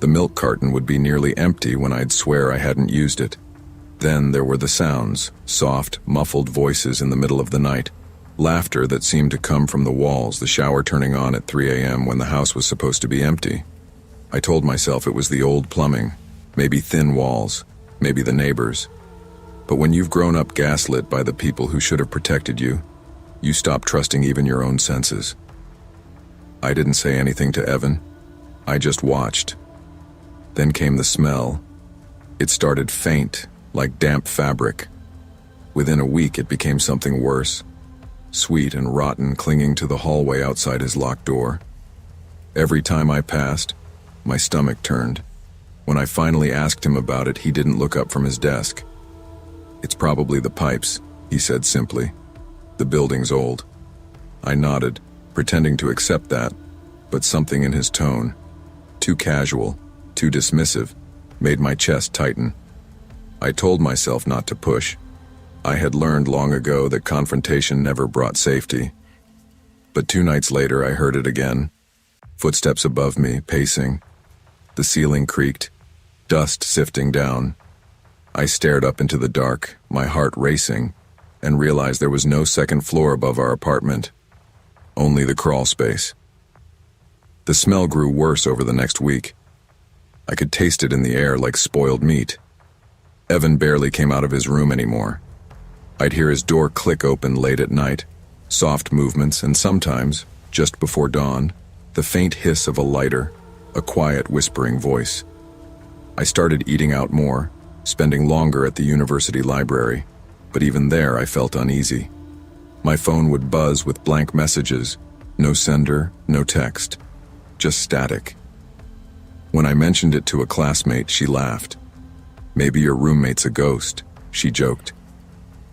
The milk carton would be nearly empty when I'd swear I hadn't used it. Then there were the sounds, soft, muffled voices in the middle of the night, laughter that seemed to come from the walls, the shower turning on at 3 a.m. when the house was supposed to be empty. I told myself it was the old plumbing, maybe thin walls, maybe the neighbors. But when you've grown up gaslit by the people who should have protected you, you stop trusting even your own senses. I didn't say anything to Evan. I just watched. Then came the smell. It started faint, like damp fabric. Within a week it became something worse, sweet and rotten, clinging to the hallway outside his locked door. Every time I passed, my stomach turned. When I finally asked him about it, he didn't look up from his desk. "It's probably the pipes," he said simply. "The building's old." I nodded, pretending to accept that, but something in his tone, too casual, too dismissive, made my chest tighten. I told myself not to push. I had learned long ago that confrontation never brought safety. But 2 nights later I heard it again. Footsteps above me, pacing. The ceiling creaked, dust sifting down. I stared up into the dark, my heart racing, and realized there was no second floor above our apartment. Only the crawl space. The smell grew worse over the next week. I could taste it in the air like spoiled meat. Evan barely came out of his room anymore. I'd hear his door click open late at night, soft movements, and sometimes, just before dawn, the faint hiss of a lighter, a quiet whispering voice. I started eating out more, spending longer at the university library, but even there I felt uneasy. My phone would buzz with blank messages, no sender, no text, just static. When I mentioned it to a classmate, she laughed. "Maybe your roommate's a ghost," she joked.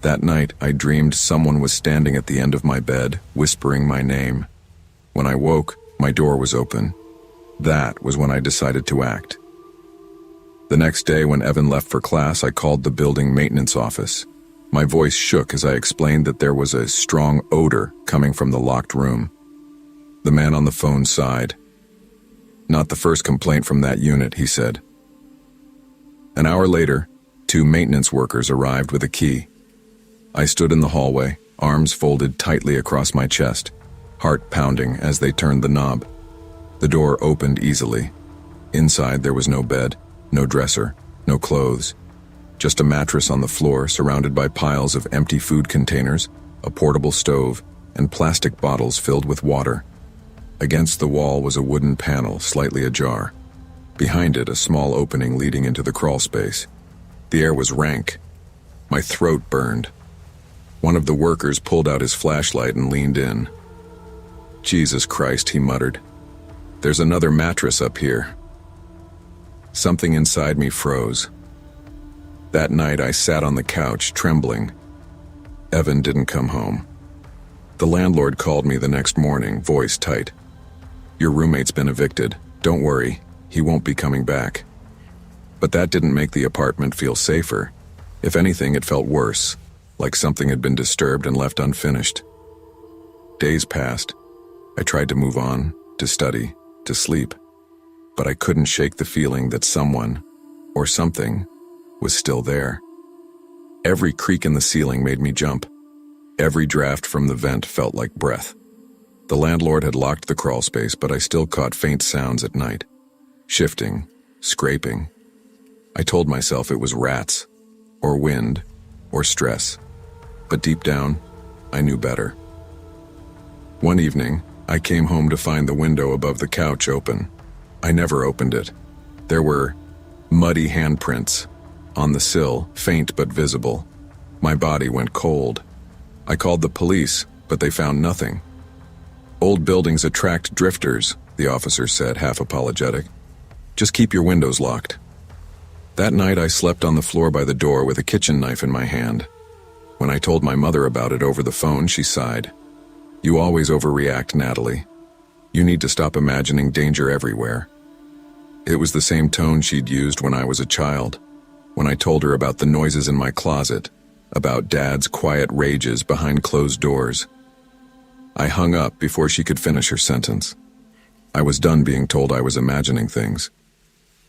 That night, I dreamed someone was standing at the end of my bed, whispering my name. When I woke, my door was open. That was when I decided to act. The next day, when Evan left for class, I called the building maintenance office. My voice shook as I explained that there was a strong odor coming from the locked room. The man on the phone sighed. "Not the first complaint from that unit," he said. An hour later, 2 maintenance workers arrived with a key. I stood in the hallway, arms folded tightly across my chest, heart pounding as they turned the knob. The door opened easily. Inside there was no bed, no dresser, no clothes. Just a mattress on the floor surrounded by piles of empty food containers, a portable stove, and plastic bottles filled with water. Against the wall was a wooden panel, slightly ajar. Behind it, a small opening leading into the crawl space. The air was rank. My throat burned. One of the workers pulled out his flashlight and leaned in. "Jesus Christ," he muttered. "There's another mattress up here." Something inside me froze. That night I sat on the couch, trembling. Evan didn't come home. The landlord called me the next morning, voice tight. "Your roommate's been evicted. Don't worry, he won't be coming back." But that didn't make the apartment feel safer. If anything, it felt worse, like something had been disturbed and left unfinished. Days passed. I tried to move on, to study, to sleep, but I couldn't shake the feeling that someone, or something, was still there. Every creak in the ceiling made me jump. Every draft from the vent felt like breath. The landlord had locked the crawl space, but I still caught faint sounds at night. Shifting, scraping. I told myself it was rats, or wind, or stress. But deep down, I knew better. One evening, I came home to find the window above the couch open. I never opened it. There were muddy handprints on the sill, faint but visible, My body went cold. I called the police, but they found nothing. Old buildings attract drifters, the officer said, half apologetic. Just keep your windows locked. That night I slept on the floor by the door with a kitchen knife in my hand. When I told my mother about it over the phone, she sighed. You always overreact, Natalie. You need to stop imagining danger everywhere. It was the same tone she'd used when I was a child, when I told her about the noises in my closet, about Dad's quiet rages behind closed doors. I hung up before she could finish her sentence. I was done being told I was imagining things.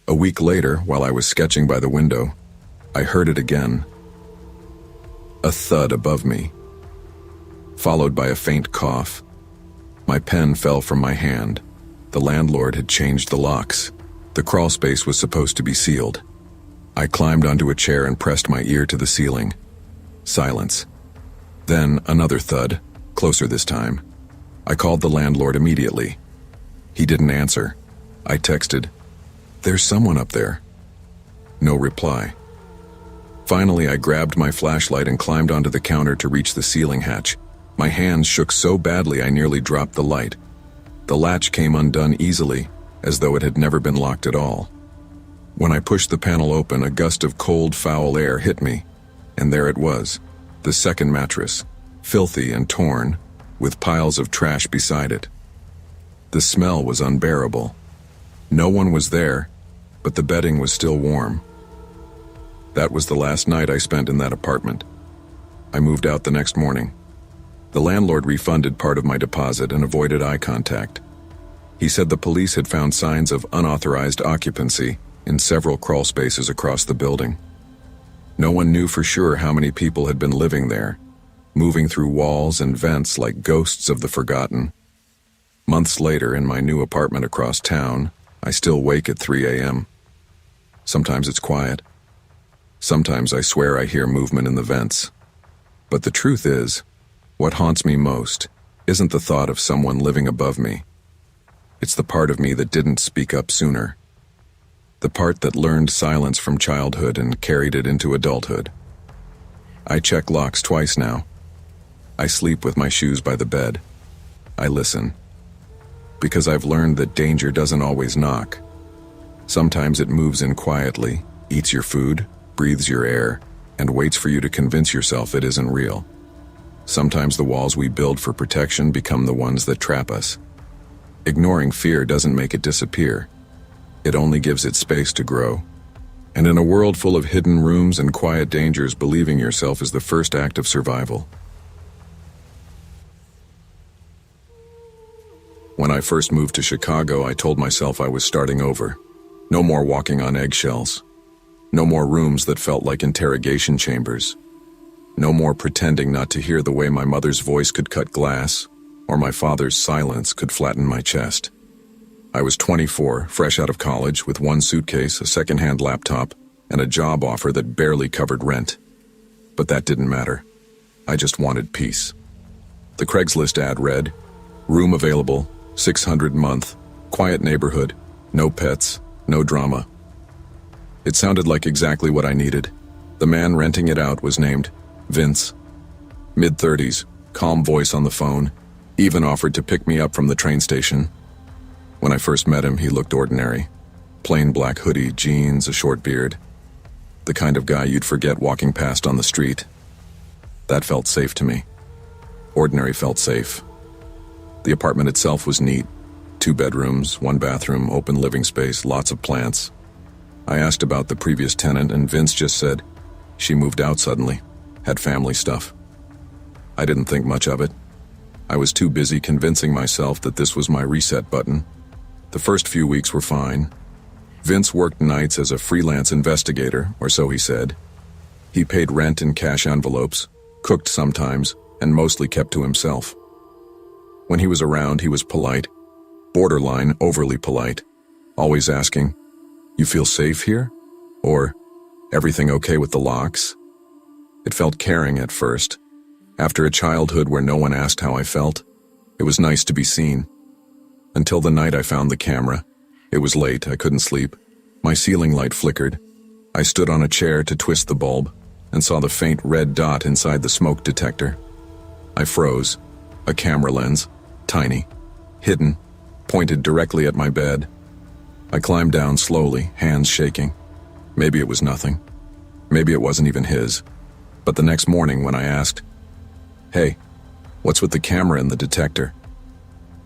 A week later, while I was sketching by the window, I heard it again. A thud above me, followed by a faint cough. My pen fell from my hand. The landlord had changed the locks. The crawl space was supposed to be sealed. I climbed onto a chair and pressed my ear to the ceiling. Silence. Then another thud, closer this time. I called the landlord immediately. He didn't answer. I texted, "There's someone up there." No reply. Finally, I grabbed my flashlight and climbed onto the counter to reach the ceiling hatch. My hands shook so badly I nearly dropped the light. The latch came undone easily, as though it had never been locked at all. When I pushed the panel open, a gust of cold, foul air hit me, and there it was, the second mattress, filthy and torn, with piles of trash beside it. The smell was unbearable. No one was there, but the bedding was still warm. That was the last night I spent in that apartment. I moved out the next morning. The landlord refunded part of my deposit and avoided eye contact. He said the police had found signs of unauthorized occupancy in several crawl spaces across the building. No one knew for sure how many people had been living there, moving through walls and vents like ghosts of the forgotten. Months later, in my new apartment across town, I still wake at 3 a.m. Sometimes it's quiet. Sometimes I swear I hear movement in the vents. But the truth is, what haunts me most isn't the thought of someone living above me. It's the part of me that didn't speak up sooner. The part that learned silence from childhood and carried it into adulthood. I check locks twice now. I sleep with my shoes by the bed. I listen. Because I've learned that danger doesn't always knock. Sometimes it moves in quietly, eats your food, breathes your air, and waits for you to convince yourself it isn't real. Sometimes the walls we build for protection become the ones that trap us. Ignoring fear doesn't make it disappear. It only gives it space to grow. And in a world full of hidden rooms and quiet dangers, believing yourself is the first act of survival. When I first moved to Chicago, I told myself I was starting over. No more walking on eggshells. No more rooms that felt like interrogation chambers. No more pretending not to hear the way my mother's voice could cut glass, or my father's silence could flatten my chest. I was 24, fresh out of college, with one suitcase, a second-hand laptop, and a job offer that barely covered rent. But that didn't matter. I just wanted peace. The Craigslist ad read, "Room available, $600 a month, quiet neighborhood, no pets, no drama." It sounded like exactly what I needed. The man renting it out was named Vince. Mid-30s, calm voice on the phone, even offered to pick me up from the train station. When I first met him, he looked ordinary. Plain black hoodie, jeans, a short beard. The kind of guy you'd forget walking past on the street. That felt safe to me. Ordinary felt safe. The apartment itself was neat. 2 bedrooms, 1 bathroom, open living space, lots of plants. I asked about the previous tenant, and Vince just said, she moved out suddenly, had family stuff. I didn't think much of it. I was too busy convincing myself that this was my reset button. The first few weeks were fine. Vince worked nights as a freelance investigator, or so he said. He paid rent in cash envelopes, cooked sometimes, and mostly kept to himself. When he was around, he was polite, borderline overly polite, always asking, "You feel safe here?" Or, "Everything okay with the locks?" It felt caring at first. After a childhood where no one asked how I felt, it was nice to be seen. Until the night I found the camera. It was late, I couldn't sleep. My ceiling light flickered. I stood on a chair to twist the bulb, and saw the faint red dot inside the smoke detector. I froze. A camera lens, tiny, hidden, pointed directly at my bed. I climbed down slowly, hands shaking. Maybe it was nothing. Maybe it wasn't even his. But the next morning when I asked, "Hey, what's with the camera and the detector?"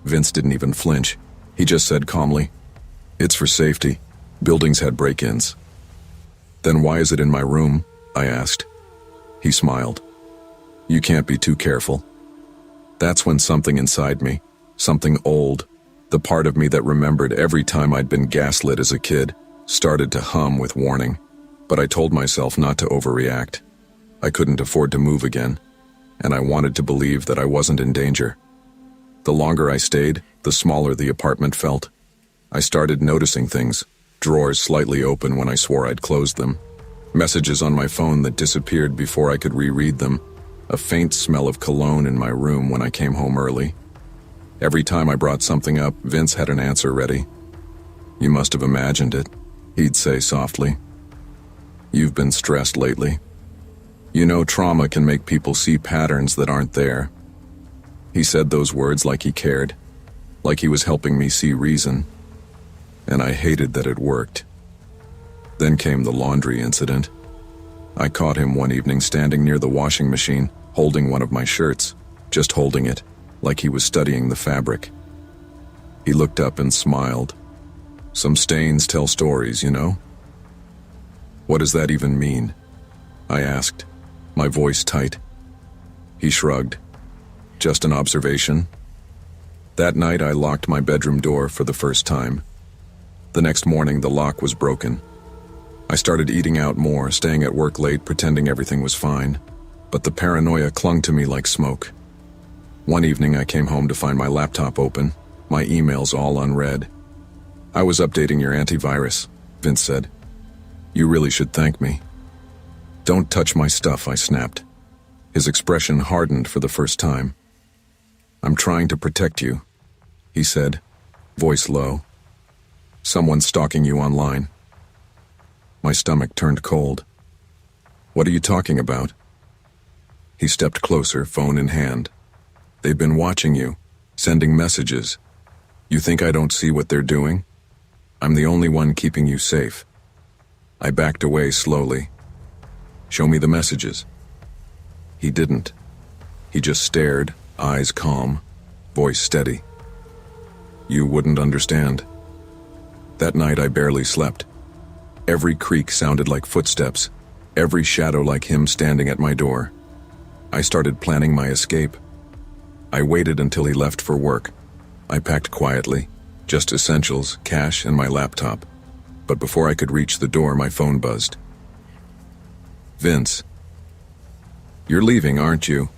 Vince didn't even flinch. He just said calmly, "It's for safety. Buildings had break-ins." "Then why is it in my room?" I asked. He smiled. "You can't be too careful." That's when something inside me, something old, the part of me that remembered every time I'd been gaslit as a kid, started to hum with warning. But I told myself not to overreact. I couldn't afford to move again, and I wanted to believe that I wasn't in danger. The longer I stayed, the smaller the apartment felt. I started noticing things, drawers slightly open when I swore I'd closed them, messages on my phone that disappeared before I could reread them, a faint smell of cologne in my room when I came home early. Every time I brought something up, Vince had an answer ready. "You must have imagined it," he'd say softly. "You've been stressed lately. You know, trauma can make people see patterns that aren't there." He said those words like he cared, like he was helping me see reason. And I hated that it worked. Then came the laundry incident. I caught him one evening standing near the washing machine, holding one of my shirts, just holding it, like he was studying the fabric. He looked up and smiled. "Some stains tell stories, you know?" "What does that even mean?" I asked, my voice tight. He shrugged. "Just an observation." That night I locked my bedroom door for the first time. The next morning the lock was broken. I started eating out more, staying at work late, pretending everything was fine. But the paranoia clung to me like smoke. One evening I came home to find my laptop open, my emails all unread. "I was updating your antivirus," Vince said. "You really should thank me." "Don't touch my stuff," I snapped. His expression hardened for the first time. "I'm trying to protect you," he said, voice low. "Someone's stalking you online." My stomach turned cold. "What are you talking about?" He stepped closer, phone in hand. "They've been watching you, sending messages. You think I don't see what they're doing? I'm the only one keeping you safe." I backed away slowly. "Show me the messages." He didn't. He just stared, eyes calm, voice steady. "You wouldn't understand." That night I barely slept. Every creak sounded like footsteps, every shadow like him standing at my door. I started planning my escape. I waited until he left for work. I packed quietly, just essentials, cash, and my laptop. But before I could reach the door, my phone buzzed. "Vince. You're leaving, aren't you?"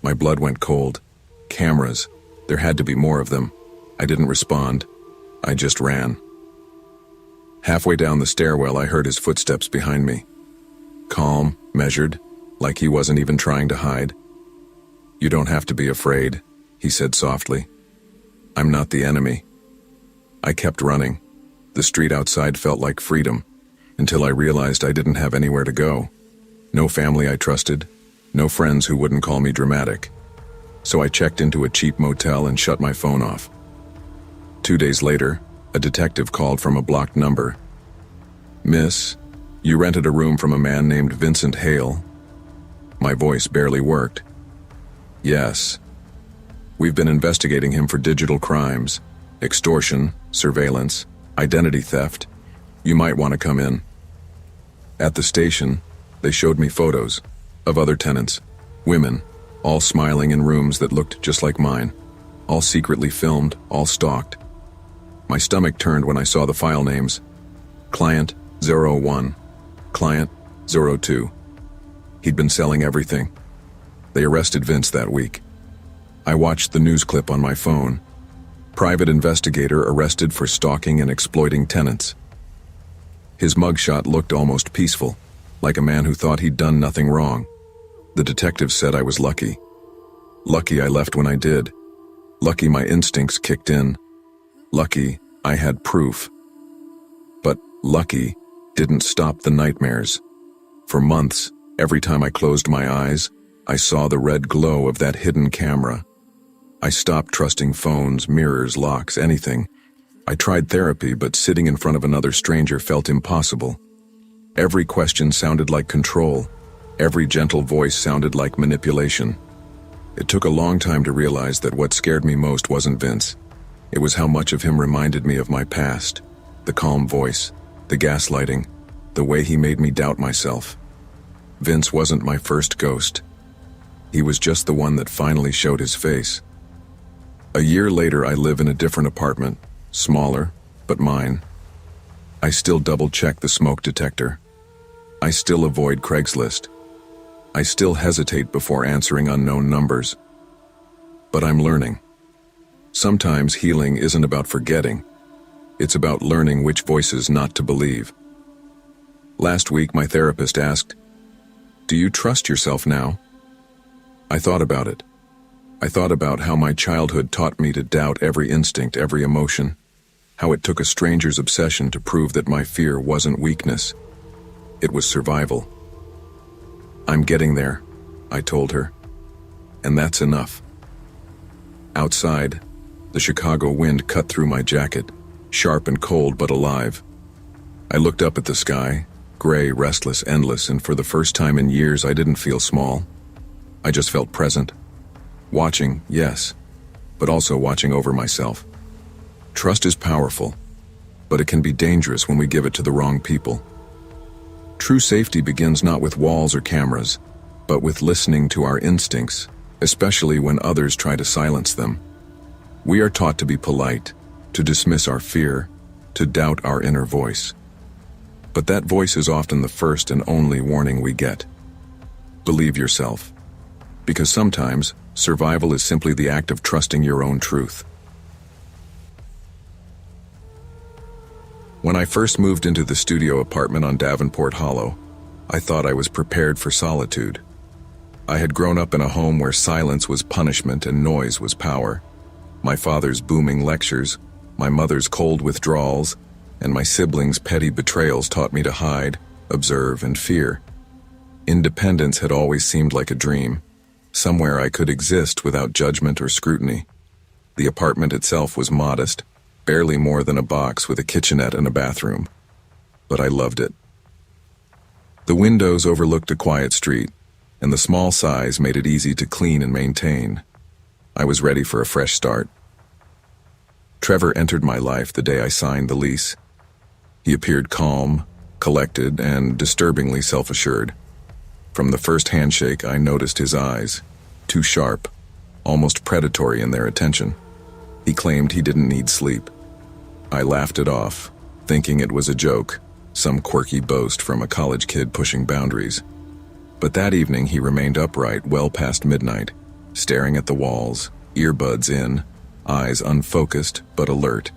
My blood went cold. Cameras. There had to be more of them. I didn't respond. I just ran. Halfway down the stairwell, I heard his footsteps behind me. Calm, measured, like he wasn't even trying to hide. "You don't have to be afraid," he said softly. "I'm not the enemy." I kept running. The street outside felt like freedom, until I realized I didn't have anywhere to go. No family I trusted, no friends who wouldn't call me dramatic. So I checked into a cheap motel and shut my phone off. 2 days later, a detective called from a blocked number. "Miss, you rented a room from a man named Vincent Hale." My voice barely worked. "Yes. We've been investigating him for digital crimes, extortion, surveillance, identity theft. You might want to come in." At the station, they showed me photos of other tenants, women, all smiling in rooms that looked just like mine, all secretly filmed, all stalked. My stomach turned when I saw the file names. Client 01, Client 02. He'd been selling everything. They arrested Vince that week. I watched the news clip on my phone. Private investigator arrested for stalking and exploiting tenants. His mugshot looked almost peaceful, like a man who thought he'd done nothing wrong. The detective said I was lucky. Lucky I left when I did. Lucky my instincts kicked in. Lucky I had proof. But lucky didn't stop the nightmares. For months, Every time I closed my eyes, I saw the red glow of that hidden camera. I stopped trusting phones, mirrors, locks, anything. I tried therapy, but sitting in front of another stranger felt impossible. Every question sounded like control. Every gentle voice sounded like manipulation. It took a long time to realize that what scared me most wasn't Vince. It was how much of him reminded me of my past. The calm voice, the gaslighting, the way he made me doubt myself. Vince wasn't my first ghost. He was just the one that finally showed his face. A year later, I live in a different apartment, smaller, but mine. I still double-check the smoke detector. I still avoid Craigslist. I still hesitate before answering unknown numbers. But I'm learning. Sometimes healing isn't about forgetting. It's about learning which voices not to believe. Last week, my therapist asked, "Do you trust yourself now?" I thought about it. I thought about how my childhood taught me to doubt every instinct, every emotion, how it took a stranger's obsession to prove that my fear wasn't weakness. It was survival. "I'm getting there," I told her, "and that's enough." Outside, the Chicago wind cut through my jacket, sharp and cold but alive. I looked up at the sky, gray, restless, endless, and for the first time in years I didn't feel small. I just felt present. Watching, yes, but also watching over myself. Trust is powerful, but it can be dangerous when we give it to the wrong people. True safety begins not with walls or cameras, but with listening to our instincts, especially when others try to silence them. We are taught to be polite, to dismiss our fear, to doubt our inner voice. But that voice is often the first and only warning we get. Believe yourself. Because sometimes, survival is simply the act of trusting your own truth. When I first moved into the studio apartment on Davenport Hollow, I thought I was prepared for solitude. I had grown up in a home where silence was punishment and noise was power. My father's booming lectures, my mother's cold withdrawals, and my siblings' petty betrayals taught me to hide, observe, and fear. Independence had always seemed like a dream, somewhere I could exist without judgment or scrutiny. The apartment itself was modest, barely more than a box with a kitchenette and a bathroom. But I loved it. The windows overlooked a quiet street, and the small size made it easy to clean and maintain. I was ready for a fresh start. Trevor entered my life the day I signed the lease. He appeared calm, collected, and disturbingly self-assured. From the first handshake, I noticed his eyes, too sharp, almost predatory in their attention. He claimed he didn't need sleep. I laughed it off, thinking it was a joke, some quirky boast from a college kid pushing boundaries. But that evening he remained upright well past midnight, staring at the walls, earbuds in, eyes unfocused but alert.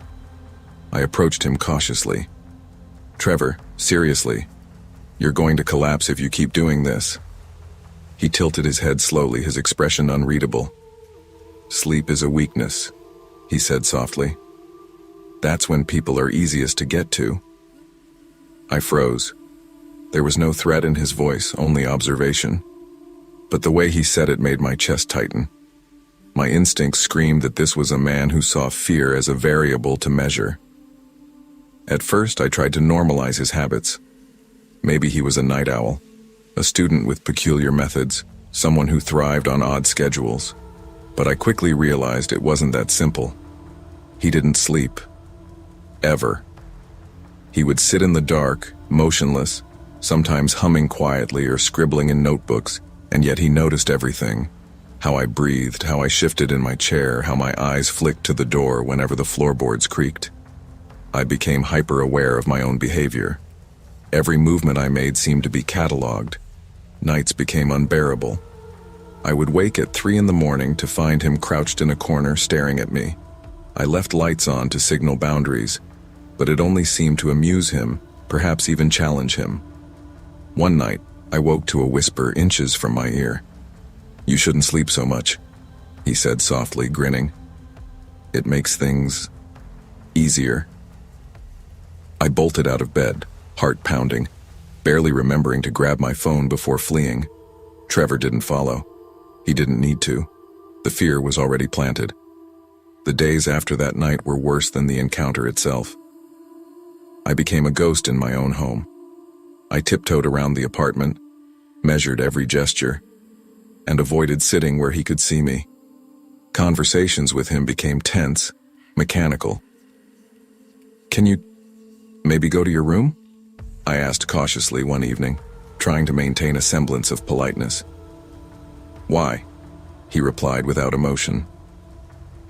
I approached him cautiously. "Trevor, seriously, you're going to collapse if you keep doing this." He tilted his head slowly, his expression unreadable. "Sleep is a weakness," he said softly. "That's when people are easiest to get to." I froze. There was no threat in his voice, only observation. But the way he said it made my chest tighten. My instincts screamed that this was a man who saw fear as a variable to measure. At first, I tried to normalize his habits. Maybe he was a night owl, a student with peculiar methods, someone who thrived on odd schedules. But I quickly realized it wasn't that simple. He didn't sleep. Ever. He would sit in the dark, motionless, sometimes humming quietly or scribbling in notebooks, and yet he noticed everything. How I breathed, how I shifted in my chair, how my eyes flicked to the door whenever the floorboards creaked. I became hyper-aware of my own behavior. Every movement I made seemed to be cataloged. Nights became unbearable. I would wake at 3 a.m. to find him crouched in a corner staring at me. I left lights on to signal boundaries, but it only seemed to amuse him, perhaps even challenge him. One night, I woke to a whisper inches from my ear. "You shouldn't sleep so much," he said softly, grinning. "It makes things easier." I bolted out of bed, heart pounding. barely remembering to grab my phone before fleeing. Trevor didn't follow. He didn't need to. The fear was already planted. The days after that night were worse than the encounter itself. I became a ghost in my own home. I tiptoed around the apartment, measured every gesture, and avoided sitting where he could see me. Conversations with him became tense, mechanical. "Can you maybe go to your room?" I asked cautiously one evening, trying to maintain a semblance of politeness. "Why?" he replied without emotion.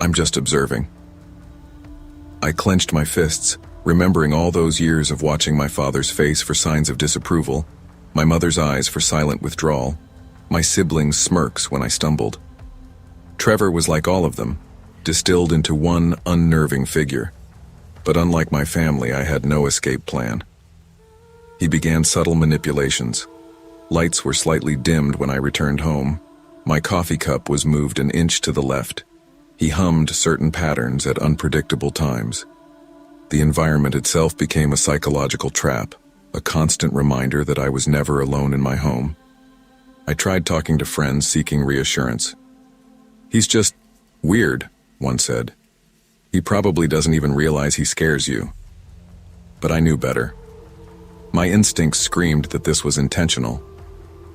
"I'm just observing." I clenched my fists, remembering all those years of watching my father's face for signs of disapproval, my mother's eyes for silent withdrawal, my siblings' smirks when I stumbled. Trevor was like all of them, distilled into one unnerving figure. But unlike my family, I had no escape plan. He began subtle manipulations. Lights were slightly dimmed when I returned home. My coffee cup was moved an inch to the left. He hummed certain patterns at unpredictable times. The environment itself became a psychological trap, a constant reminder that I was never alone in my home. I tried talking to friends seeking reassurance. "He's just weird," one said. "He probably doesn't even realize he scares you." But I knew better. My instincts screamed that this was intentional.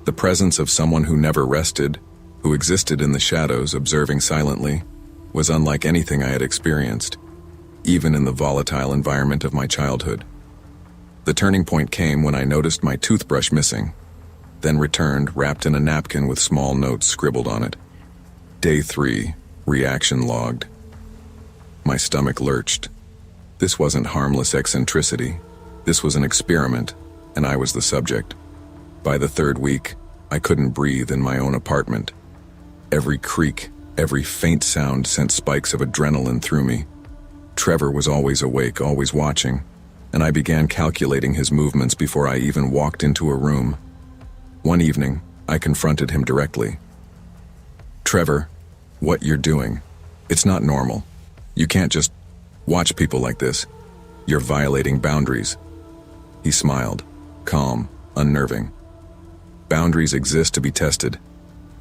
The presence of someone who never rested, who existed in the shadows observing silently, was unlike anything I had experienced, even in the volatile environment of my childhood. The turning point came when I noticed my toothbrush missing, then returned wrapped in a napkin with small notes scribbled on it. Day 3, reaction logged. My stomach lurched. This wasn't harmless eccentricity. This was an experiment, and I was the subject. By the 3rd week, I couldn't breathe in my own apartment. Every creak, every faint sound sent spikes of adrenaline through me. Trevor was always awake, always watching, and I began calculating his movements before I even walked into a room. One evening, I confronted him directly. "Trevor, what you're doing, it's not normal. You can't just watch people like this. You're violating boundaries." He smiled, calm, unnerving. "Boundaries exist to be tested.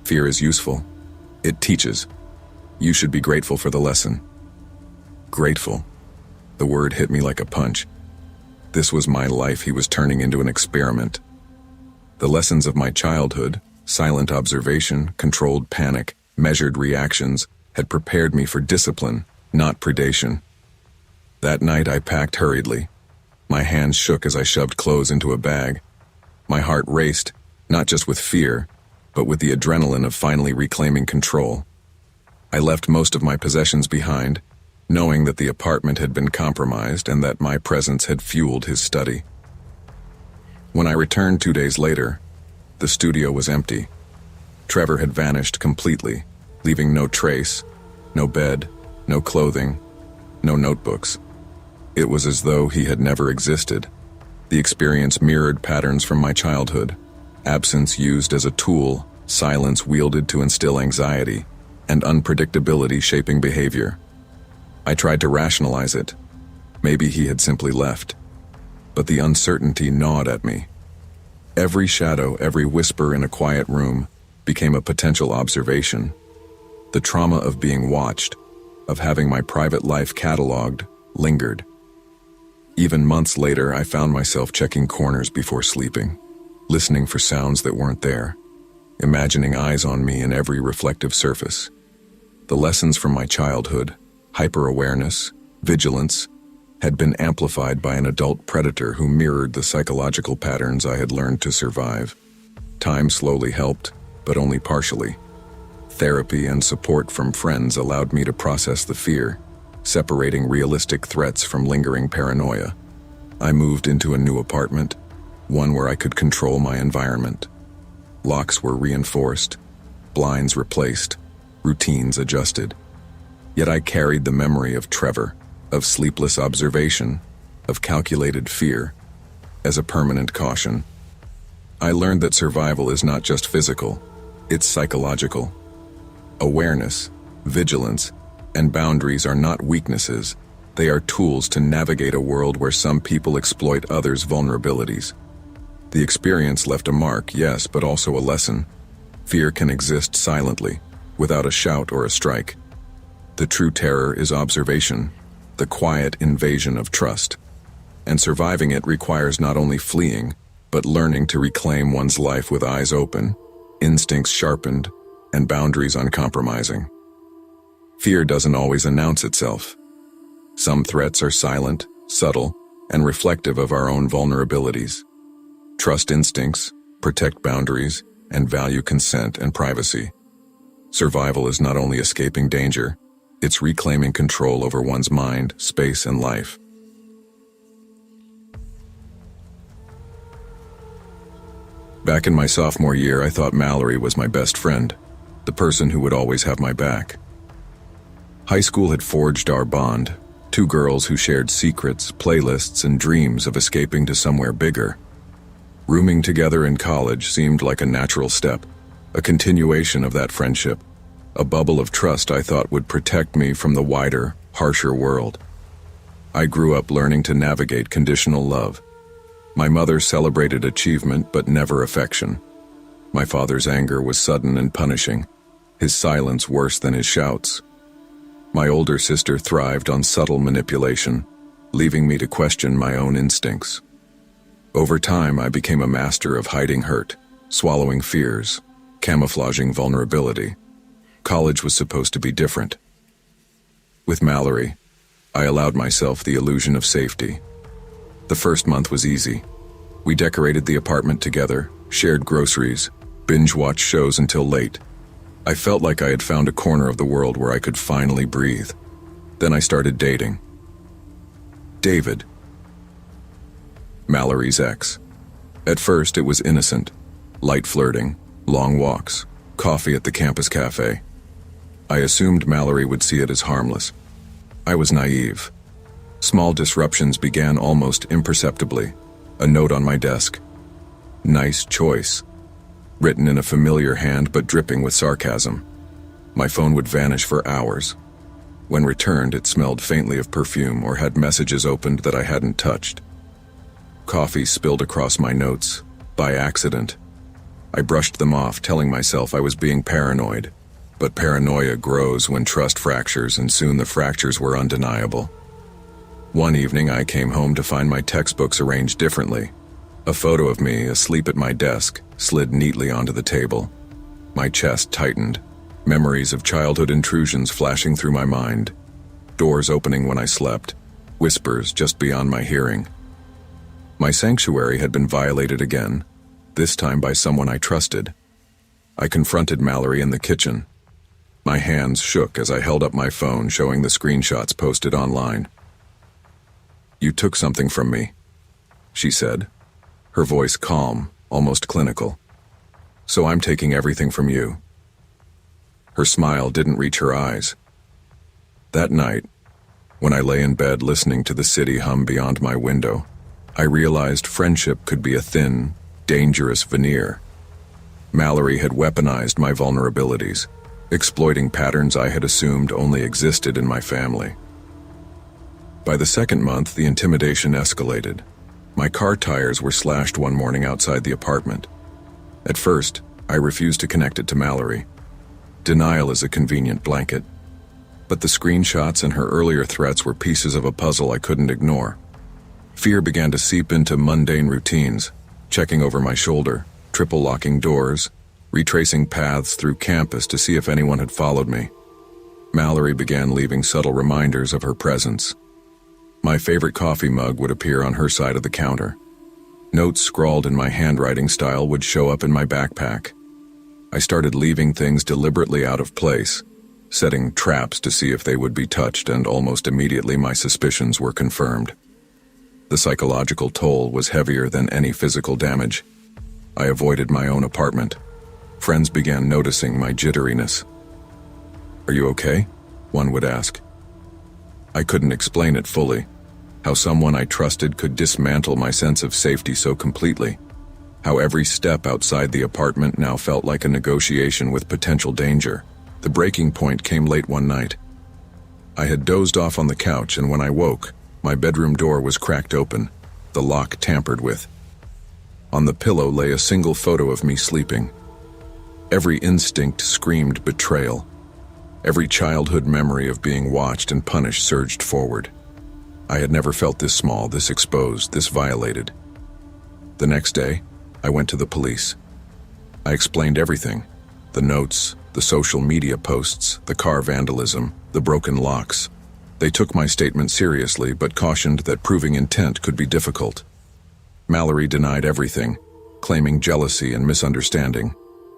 Fear is useful. It teaches. You should be grateful for the lesson." Grateful. The word hit me like a punch. This was my life he was turning into an experiment. The lessons of my childhood, silent observation, controlled panic, measured reactions, had prepared me for discipline, not predation. That night I packed hurriedly. My hands shook as I shoved clothes into a bag. My heart raced, not just with fear, but with the adrenaline of finally reclaiming control. I left most of my possessions behind, knowing that the apartment had been compromised and that my presence had fueled his study. When I returned 2 days later, the studio was empty. Trevor had vanished completely, leaving no trace, no bed, no clothing, no notebooks. It was as though he had never existed. The experience mirrored patterns from my childhood. Absence used as a tool, silence wielded to instill anxiety, and unpredictability shaping behavior. I tried to rationalize it. Maybe he had simply left. But the uncertainty gnawed at me. Every shadow, every whisper in a quiet room became a potential observation. The trauma of being watched, of having my private life cataloged, lingered. Even months later, I found myself checking corners before sleeping, listening for sounds that weren't there, imagining eyes on me in every reflective surface. The lessons from my childhood, hyper-awareness, vigilance, had been amplified by an adult predator who mirrored the psychological patterns I had learned to survive. Time slowly helped, but only partially. Therapy and support from friends allowed me to process the fear, separating realistic threats from lingering paranoia. I moved into a new apartment, one where I could control my environment. Locks were reinforced, blinds replaced, routines adjusted. Yet I carried the memory of Trevor, of sleepless observation, of calculated fear, as a permanent caution. I learned that survival is not just physical, it's psychological. Awareness, vigilance, and boundaries are not weaknesses. They are tools to navigate a world where some people exploit others' vulnerabilities. The experience left a mark, yes, but also a lesson. Fear can exist silently, without a shout or a strike. The true terror is observation, the quiet invasion of trust. And surviving it requires not only fleeing, but learning to reclaim one's life with eyes open, instincts sharpened, and boundaries uncompromising. Fear doesn't always announce itself. Some threats are silent, subtle, and reflective of our own vulnerabilities. Trust instincts, protect boundaries, and value consent and privacy. Survival is not only escaping danger, it's reclaiming control over one's mind, space, and life. Back in my sophomore year, I thought Mallory was my best friend, the person who would always have my back. High school had forged our bond, two girls who shared secrets, playlists, and dreams of escaping to somewhere bigger. Rooming together in college seemed like a natural step, a continuation of that friendship, a bubble of trust I thought would protect me from the wider, harsher world. I grew up learning to navigate conditional love. My mother celebrated achievement but never affection. My father's anger was sudden and punishing, his silence worse than his shouts. My older sister thrived on subtle manipulation, leaving me to question my own instincts. Over time, I became a master of hiding hurt, swallowing fears, camouflaging vulnerability. College was supposed to be different. With Mallory, I allowed myself the illusion of safety. The first month was easy. We decorated the apartment together, shared groceries, binge-watched shows until late. I felt like I had found a corner of the world where I could finally breathe. Then I started dating. David, Mallory's ex. At first, it was innocent. Light flirting, long walks, coffee at the campus cafe. I assumed Mallory would see it as harmless. I was naive. Small disruptions began almost imperceptibly. A note on my desk. Nice choice. Written in a familiar hand but dripping with sarcasm. My phone would vanish for hours. When returned, it smelled faintly of perfume or had messages opened that I hadn't touched. Coffee spilled across my notes, by accident. I brushed them off, telling myself I was being paranoid. But paranoia grows when trust fractures, and soon the fractures were undeniable. One evening, I came home to find my textbooks arranged differently. A photo of me, asleep at my desk, slid neatly onto the table. My chest tightened, memories of childhood intrusions flashing through my mind. Doors opening when I slept, whispers just beyond my hearing. My sanctuary had been violated again, this time by someone I trusted. I confronted Mallory in the kitchen. My hands shook as I held up my phone, showing the screenshots posted online. "You took something from me," she said, her voice calm, almost clinical. "So I'm taking everything from you." Her smile didn't reach her eyes. That night, when I lay in bed listening to the city hum beyond my window, I realized friendship could be a thin, dangerous veneer. Mallory had weaponized my vulnerabilities, exploiting patterns I had assumed only existed in my family. By the second month, the intimidation escalated. My car tires were slashed one morning outside the apartment. At first, I refused to connect it to Mallory. Denial is a convenient blanket. But the screenshots and her earlier threats were pieces of a puzzle I couldn't ignore. Fear began to seep into mundane routines, checking over my shoulder, triple-locking doors, retracing paths through campus to see if anyone had followed me. Mallory began leaving subtle reminders of her presence. My favorite coffee mug would appear on her side of the counter. Notes scrawled in my handwriting style would show up in my backpack. I started leaving things deliberately out of place, setting traps to see if they would be touched, and almost immediately my suspicions were confirmed. The psychological toll was heavier than any physical damage. I avoided my own apartment. Friends began noticing my jitteriness. "Are you okay?" one would ask. I couldn't explain it fully, how someone I trusted could dismantle my sense of safety so completely, how every step outside the apartment now felt like a negotiation with potential danger. The breaking point came late one night. I had dozed off on the couch, and when I woke, my bedroom door was cracked open, the lock tampered with. On the pillow lay a single photo of me sleeping. Every instinct screamed betrayal. Every childhood memory of being watched and punished surged forward. I had never felt this small, this exposed, this violated. The next day, I went to the police. I explained everything: the notes, the social media posts, the car vandalism, the broken locks. They took my statement seriously, but cautioned that proving intent could be difficult. Mallory denied everything, claiming jealousy and misunderstanding,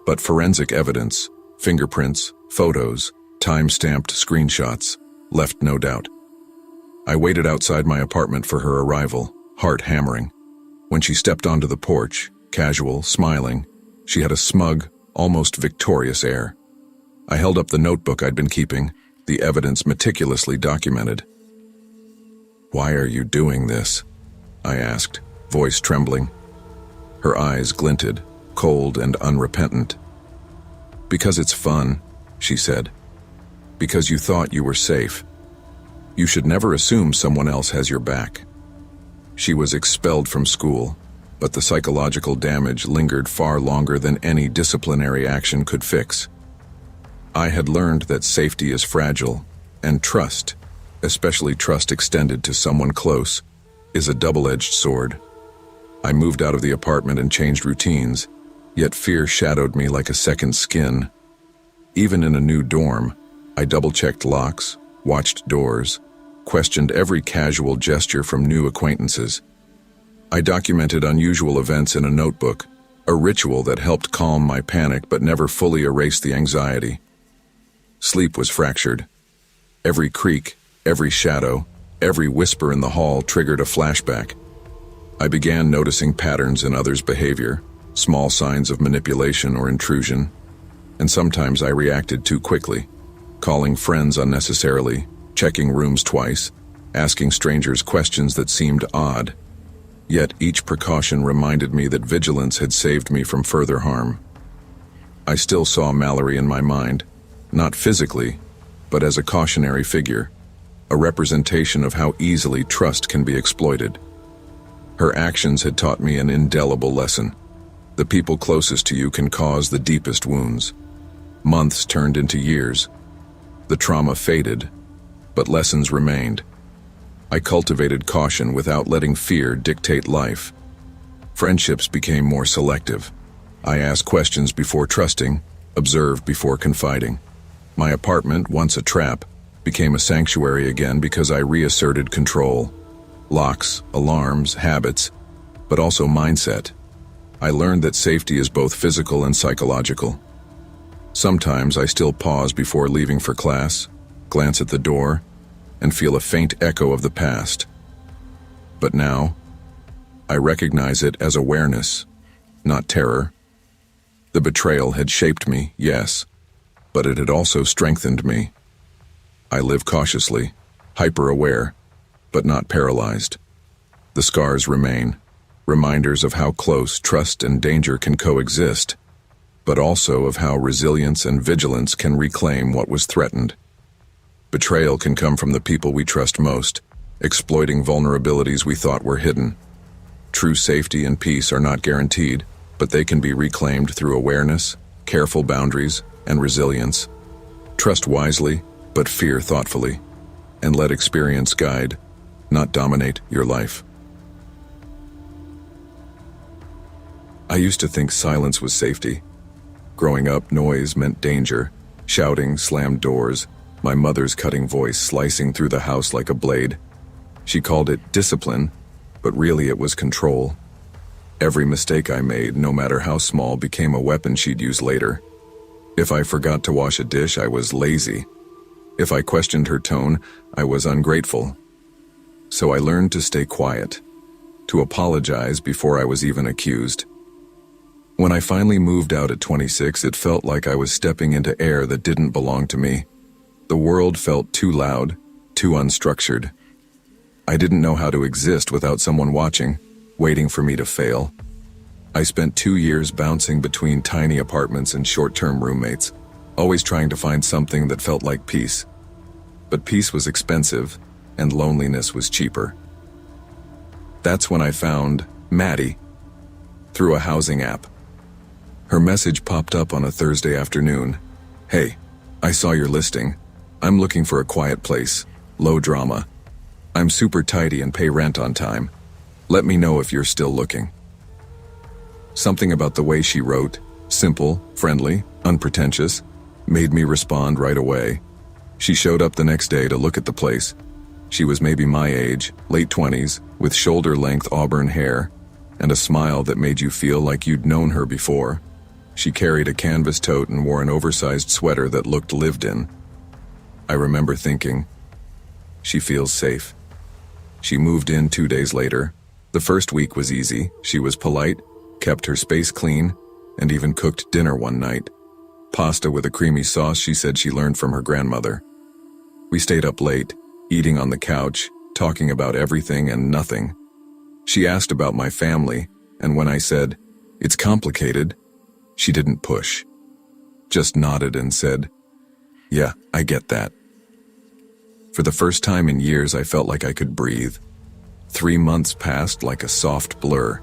but forensic evidence, fingerprints, photos, time-stamped screenshots, left no doubt. I waited outside my apartment for her arrival, heart hammering. When she stepped onto the porch, casual, smiling, she had a smug, almost victorious air. I held up the notebook I'd been keeping, the evidence meticulously documented. "Why are you doing this?" I asked, voice trembling. Her eyes glinted, cold and unrepentant. "Because it's fun," she said. "Because you thought you were safe. You should never assume someone else has your back." She was expelled from school, but the psychological damage lingered far longer than any disciplinary action could fix. I had learned that safety is fragile, and trust, especially trust extended to someone close, is a double-edged sword. I moved out of the apartment and changed routines, yet fear shadowed me like a second skin. Even in a new dorm, I double-checked locks, watched doors, questioned every casual gesture from new acquaintances. I documented unusual events in a notebook, a ritual that helped calm my panic but never fully erased the anxiety. Sleep was fractured. Every creak, every shadow, every whisper in the hall triggered a flashback. I began noticing patterns in others' behavior, small signs of manipulation or intrusion, and sometimes I reacted too quickly, calling friends unnecessarily, checking rooms twice, asking strangers questions that seemed odd. Yet each precaution reminded me that vigilance had saved me from further harm. I still saw Mallory in my mind, not physically, but as a cautionary figure, a representation of how easily trust can be exploited. Her actions had taught me an indelible lesson. The people closest to you can cause the deepest wounds. Months turned into years. The trauma faded, but lessons remained. I cultivated caution without letting fear dictate life. Friendships became more selective. I asked questions before trusting, observed before confiding. My apartment, once a trap, became a sanctuary again because I reasserted control. Locks, alarms, habits, but also mindset. I learned that safety is both physical and psychological. Sometimes I still pause before leaving for class, glance at the door, and feel a faint echo of the past. But now, I recognize it as awareness, not terror. The betrayal had shaped me, yes, but it had also strengthened me. I live cautiously, hyper-aware, but not paralyzed. The scars remain, reminders of how close trust and danger can coexist, but also of how resilience and vigilance can reclaim what was threatened. Betrayal can come from the people we trust most, exploiting vulnerabilities we thought were hidden. True safety and peace are not guaranteed, but they can be reclaimed through awareness, careful boundaries, and resilience. Trust wisely, but fear thoughtfully, and let experience guide, not dominate your life. I used to think silence was safety. Growing up, noise meant danger. Shouting, slammed doors, my mother's cutting voice slicing through the house like a blade. She called it discipline, but really it was control. Every mistake I made, no matter how small, became a weapon she'd use later. If I forgot to wash a dish, I was lazy. If I questioned her tone, I was ungrateful. So I learned to stay quiet, to apologize before I was even accused. When I finally moved out at 26, it felt like I was stepping into air that didn't belong to me. The world felt too loud, too unstructured. I didn't know how to exist without someone watching, waiting for me to fail. I spent 2 years bouncing between tiny apartments and short-term roommates, always trying to find something that felt like peace. But peace was expensive, and loneliness was cheaper. That's when I found Maddie. through a housing app. Her message popped up on a Thursday afternoon. "Hey, I saw your listing. I'm looking for a quiet place, low drama. I'm super tidy and pay rent on time. Let me know if you're still looking." Something about the way she wrote, simple, friendly, unpretentious, made me respond right away. She showed up the next day to look at the place. She was maybe my age, late 20s, with shoulder-length auburn hair, and a smile that made you feel like you'd known her before. She carried a canvas tote and wore an oversized sweater that looked lived in. I remember thinking, she feels safe. She moved in 2 days later. The first week was easy. She was polite, kept her space clean, and even cooked dinner one night. Pasta with a creamy sauce she said she learned from her grandmother. We stayed up late, eating on the couch, talking about everything and nothing. She asked about my family, and when I said, "It's complicated," she didn't push. Just nodded and said, "Yeah, I get that." For the first time in years, I felt like I could breathe. 3 months passed like a soft blur.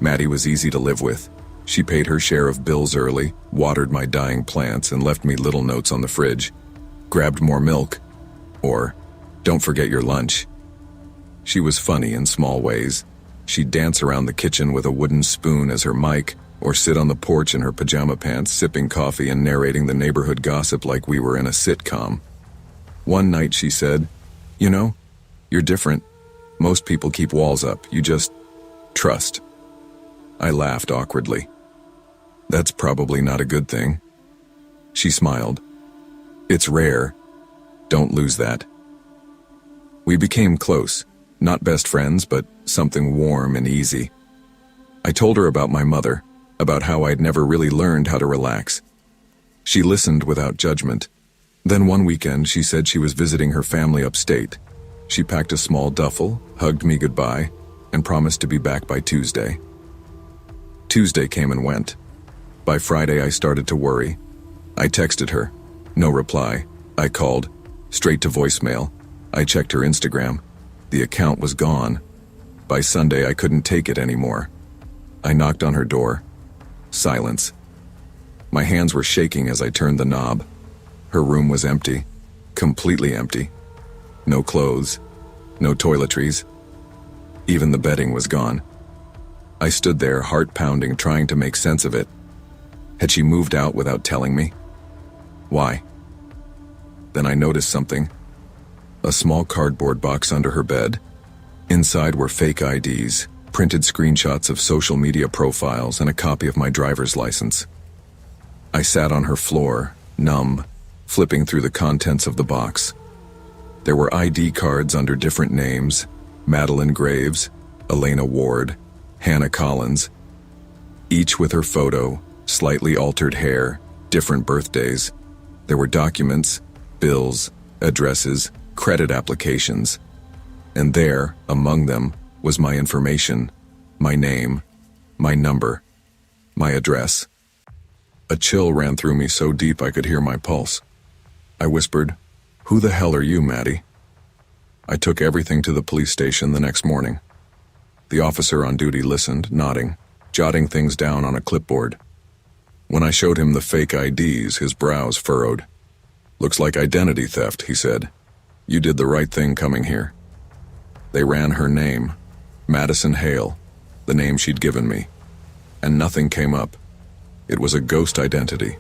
Maddie was easy to live with. She paid her share of bills early, watered my dying plants, and left me little notes on the fridge. "Grabbed more milk," or "Don't forget your lunch." She was funny in small ways. She'd dance around the kitchen with a wooden spoon as her mic, or sit on the porch in her pajama pants, sipping coffee and narrating the neighborhood gossip like we were in a sitcom. One night she said, "You know, you're different. Most people keep walls up. You just trust." I laughed awkwardly. "That's probably not a good thing." She smiled. "It's rare. Don't lose that." We became close, not best friends, but something warm and easy. I told her about my mother, about how I'd never really learned how to relax. She listened without judgment. Then one weekend she said she was visiting her family upstate. She packed a small duffel, hugged me goodbye, and promised to be back by Tuesday. Tuesday came and went. By Friday I started to worry. I texted her. No reply. I called. Straight to voicemail. I checked her Instagram. The account was gone. By Sunday I couldn't take it anymore. I knocked on her door. Silence. My hands were shaking as I turned the knob. Her room was empty. Completely empty. No clothes. No toiletries. Even the bedding was gone. I stood there, heart pounding, trying to make sense of it. Had she moved out without telling me? Why? Then I noticed something. A small cardboard box under her bed. Inside were fake IDs, printed screenshots of social media profiles, and a copy of my driver's license. I sat on her floor, numb, flipping through the contents of the box. There were ID cards under different names: Madeline Graves, Elena Ward, Hannah Collins, each with her photo, slightly altered hair, different birthdays. There were documents, bills, addresses, credit applications. And there, among them, was my information, my name, my number, my address. A chill ran through me so deep I could hear my pulse. I whispered, "Who the hell are you, Maddie?" I took everything to the police station the next morning. The officer on duty listened, nodding, jotting things down on a clipboard. When I showed him the fake IDs, his brows furrowed. "Looks like identity theft," he said. "You did the right thing coming here." They ran her name, Madison Hale, the name she'd given me, and nothing came up. It was a ghost identity.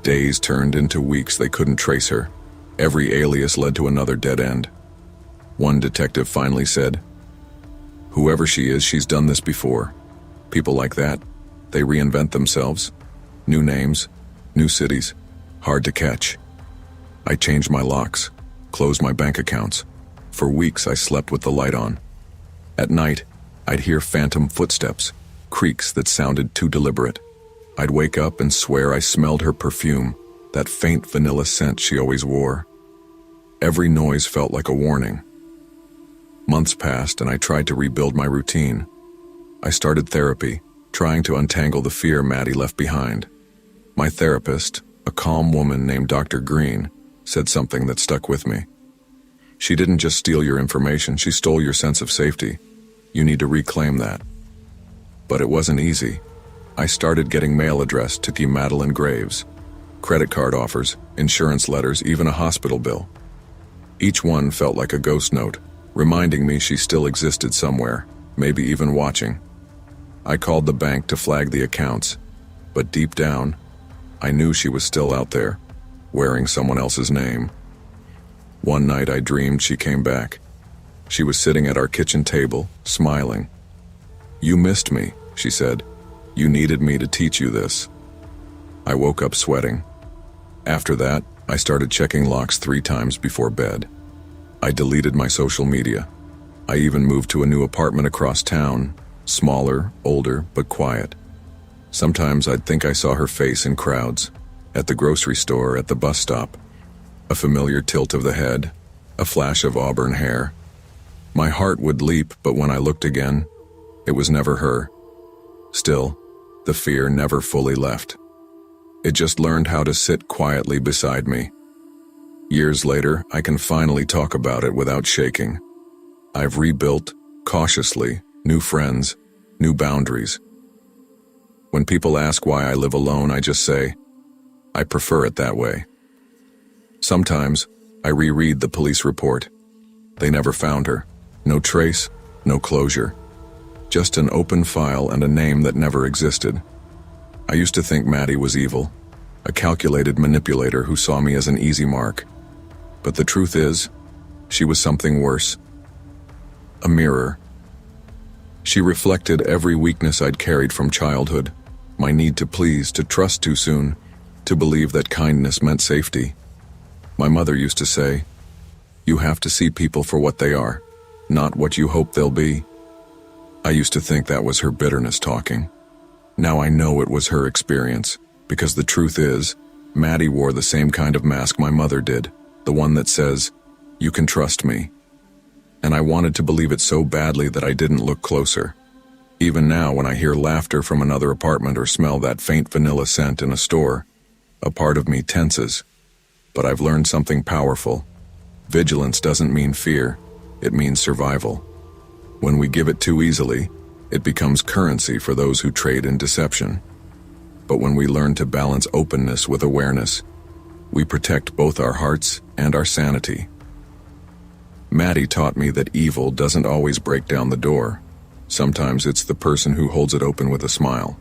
Days turned into weeks. They couldn't trace her. Every alias led to another dead end. One detective finally said, "Whoever she is, she's done this before. People like that, they reinvent themselves. New names, new cities, hard to catch." I changed my locks, closed my bank accounts. For weeks I slept with the light on. At night, I'd hear phantom footsteps, creaks that sounded too deliberate. I'd wake up and swear I smelled her perfume, that faint vanilla scent she always wore. Every noise felt like a warning. Months passed and I tried to rebuild my routine. I started therapy, trying to untangle the fear Maddie left behind. My therapist, a calm woman named Dr. Green, said something that stuck with me. "She didn't just steal your information, she stole your sense of safety. You need to reclaim that." But it wasn't easy. I started getting mail addressed to Madeline Graves. Credit card offers, insurance letters, even a hospital bill. Each one felt like a ghost note, reminding me she still existed somewhere, maybe even watching. I called the bank to flag the accounts, but deep down, I knew she was still out there, wearing someone else's name. One night I dreamed she came back. She was sitting at our kitchen table, smiling. "You missed me," she said. "You needed me to teach you this." I woke up sweating. After that, I started checking locks 3 times before bed. I deleted my social media. I even moved to a new apartment across town, smaller, older, but quiet. Sometimes I'd think I saw her face in crowds, at the grocery store, at the bus stop. A familiar tilt of the head, a flash of auburn hair. My heart would leap, but when I looked again, it was never her. Still, the fear never fully left. It just learned how to sit quietly beside me. Years later, I can finally talk about it without shaking. I've rebuilt, cautiously, new friends, new boundaries. When people ask why I live alone, I just say, I prefer it that way. Sometimes, I reread the police report. They never found her. No trace, no closure. Just an open file and a name that never existed. I used to think Maddie was evil, a calculated manipulator who saw me as an easy mark. But the truth is, she was something worse. A mirror. She reflected every weakness I'd carried from childhood, my need to please, to trust too soon, to believe that kindness meant safety. My mother used to say, "You have to see people for what they are, not what you hope they'll be." I used to think that was her bitterness talking. Now I know it was her experience, because the truth is, Maddie wore the same kind of mask my mother did, the one that says, "You can trust me." And I wanted to believe it so badly that I didn't look closer. Even now, when I hear laughter from another apartment or smell that faint vanilla scent in a store, a part of me tenses. But I've learned something powerful. Vigilance doesn't mean fear, it means survival. When we give it too easily, it becomes currency for those who trade in deception. But when we learn to balance openness with awareness, we protect both our hearts and our sanity. Maddie taught me that evil doesn't always break down the door. Sometimes it's the person who holds it open with a smile.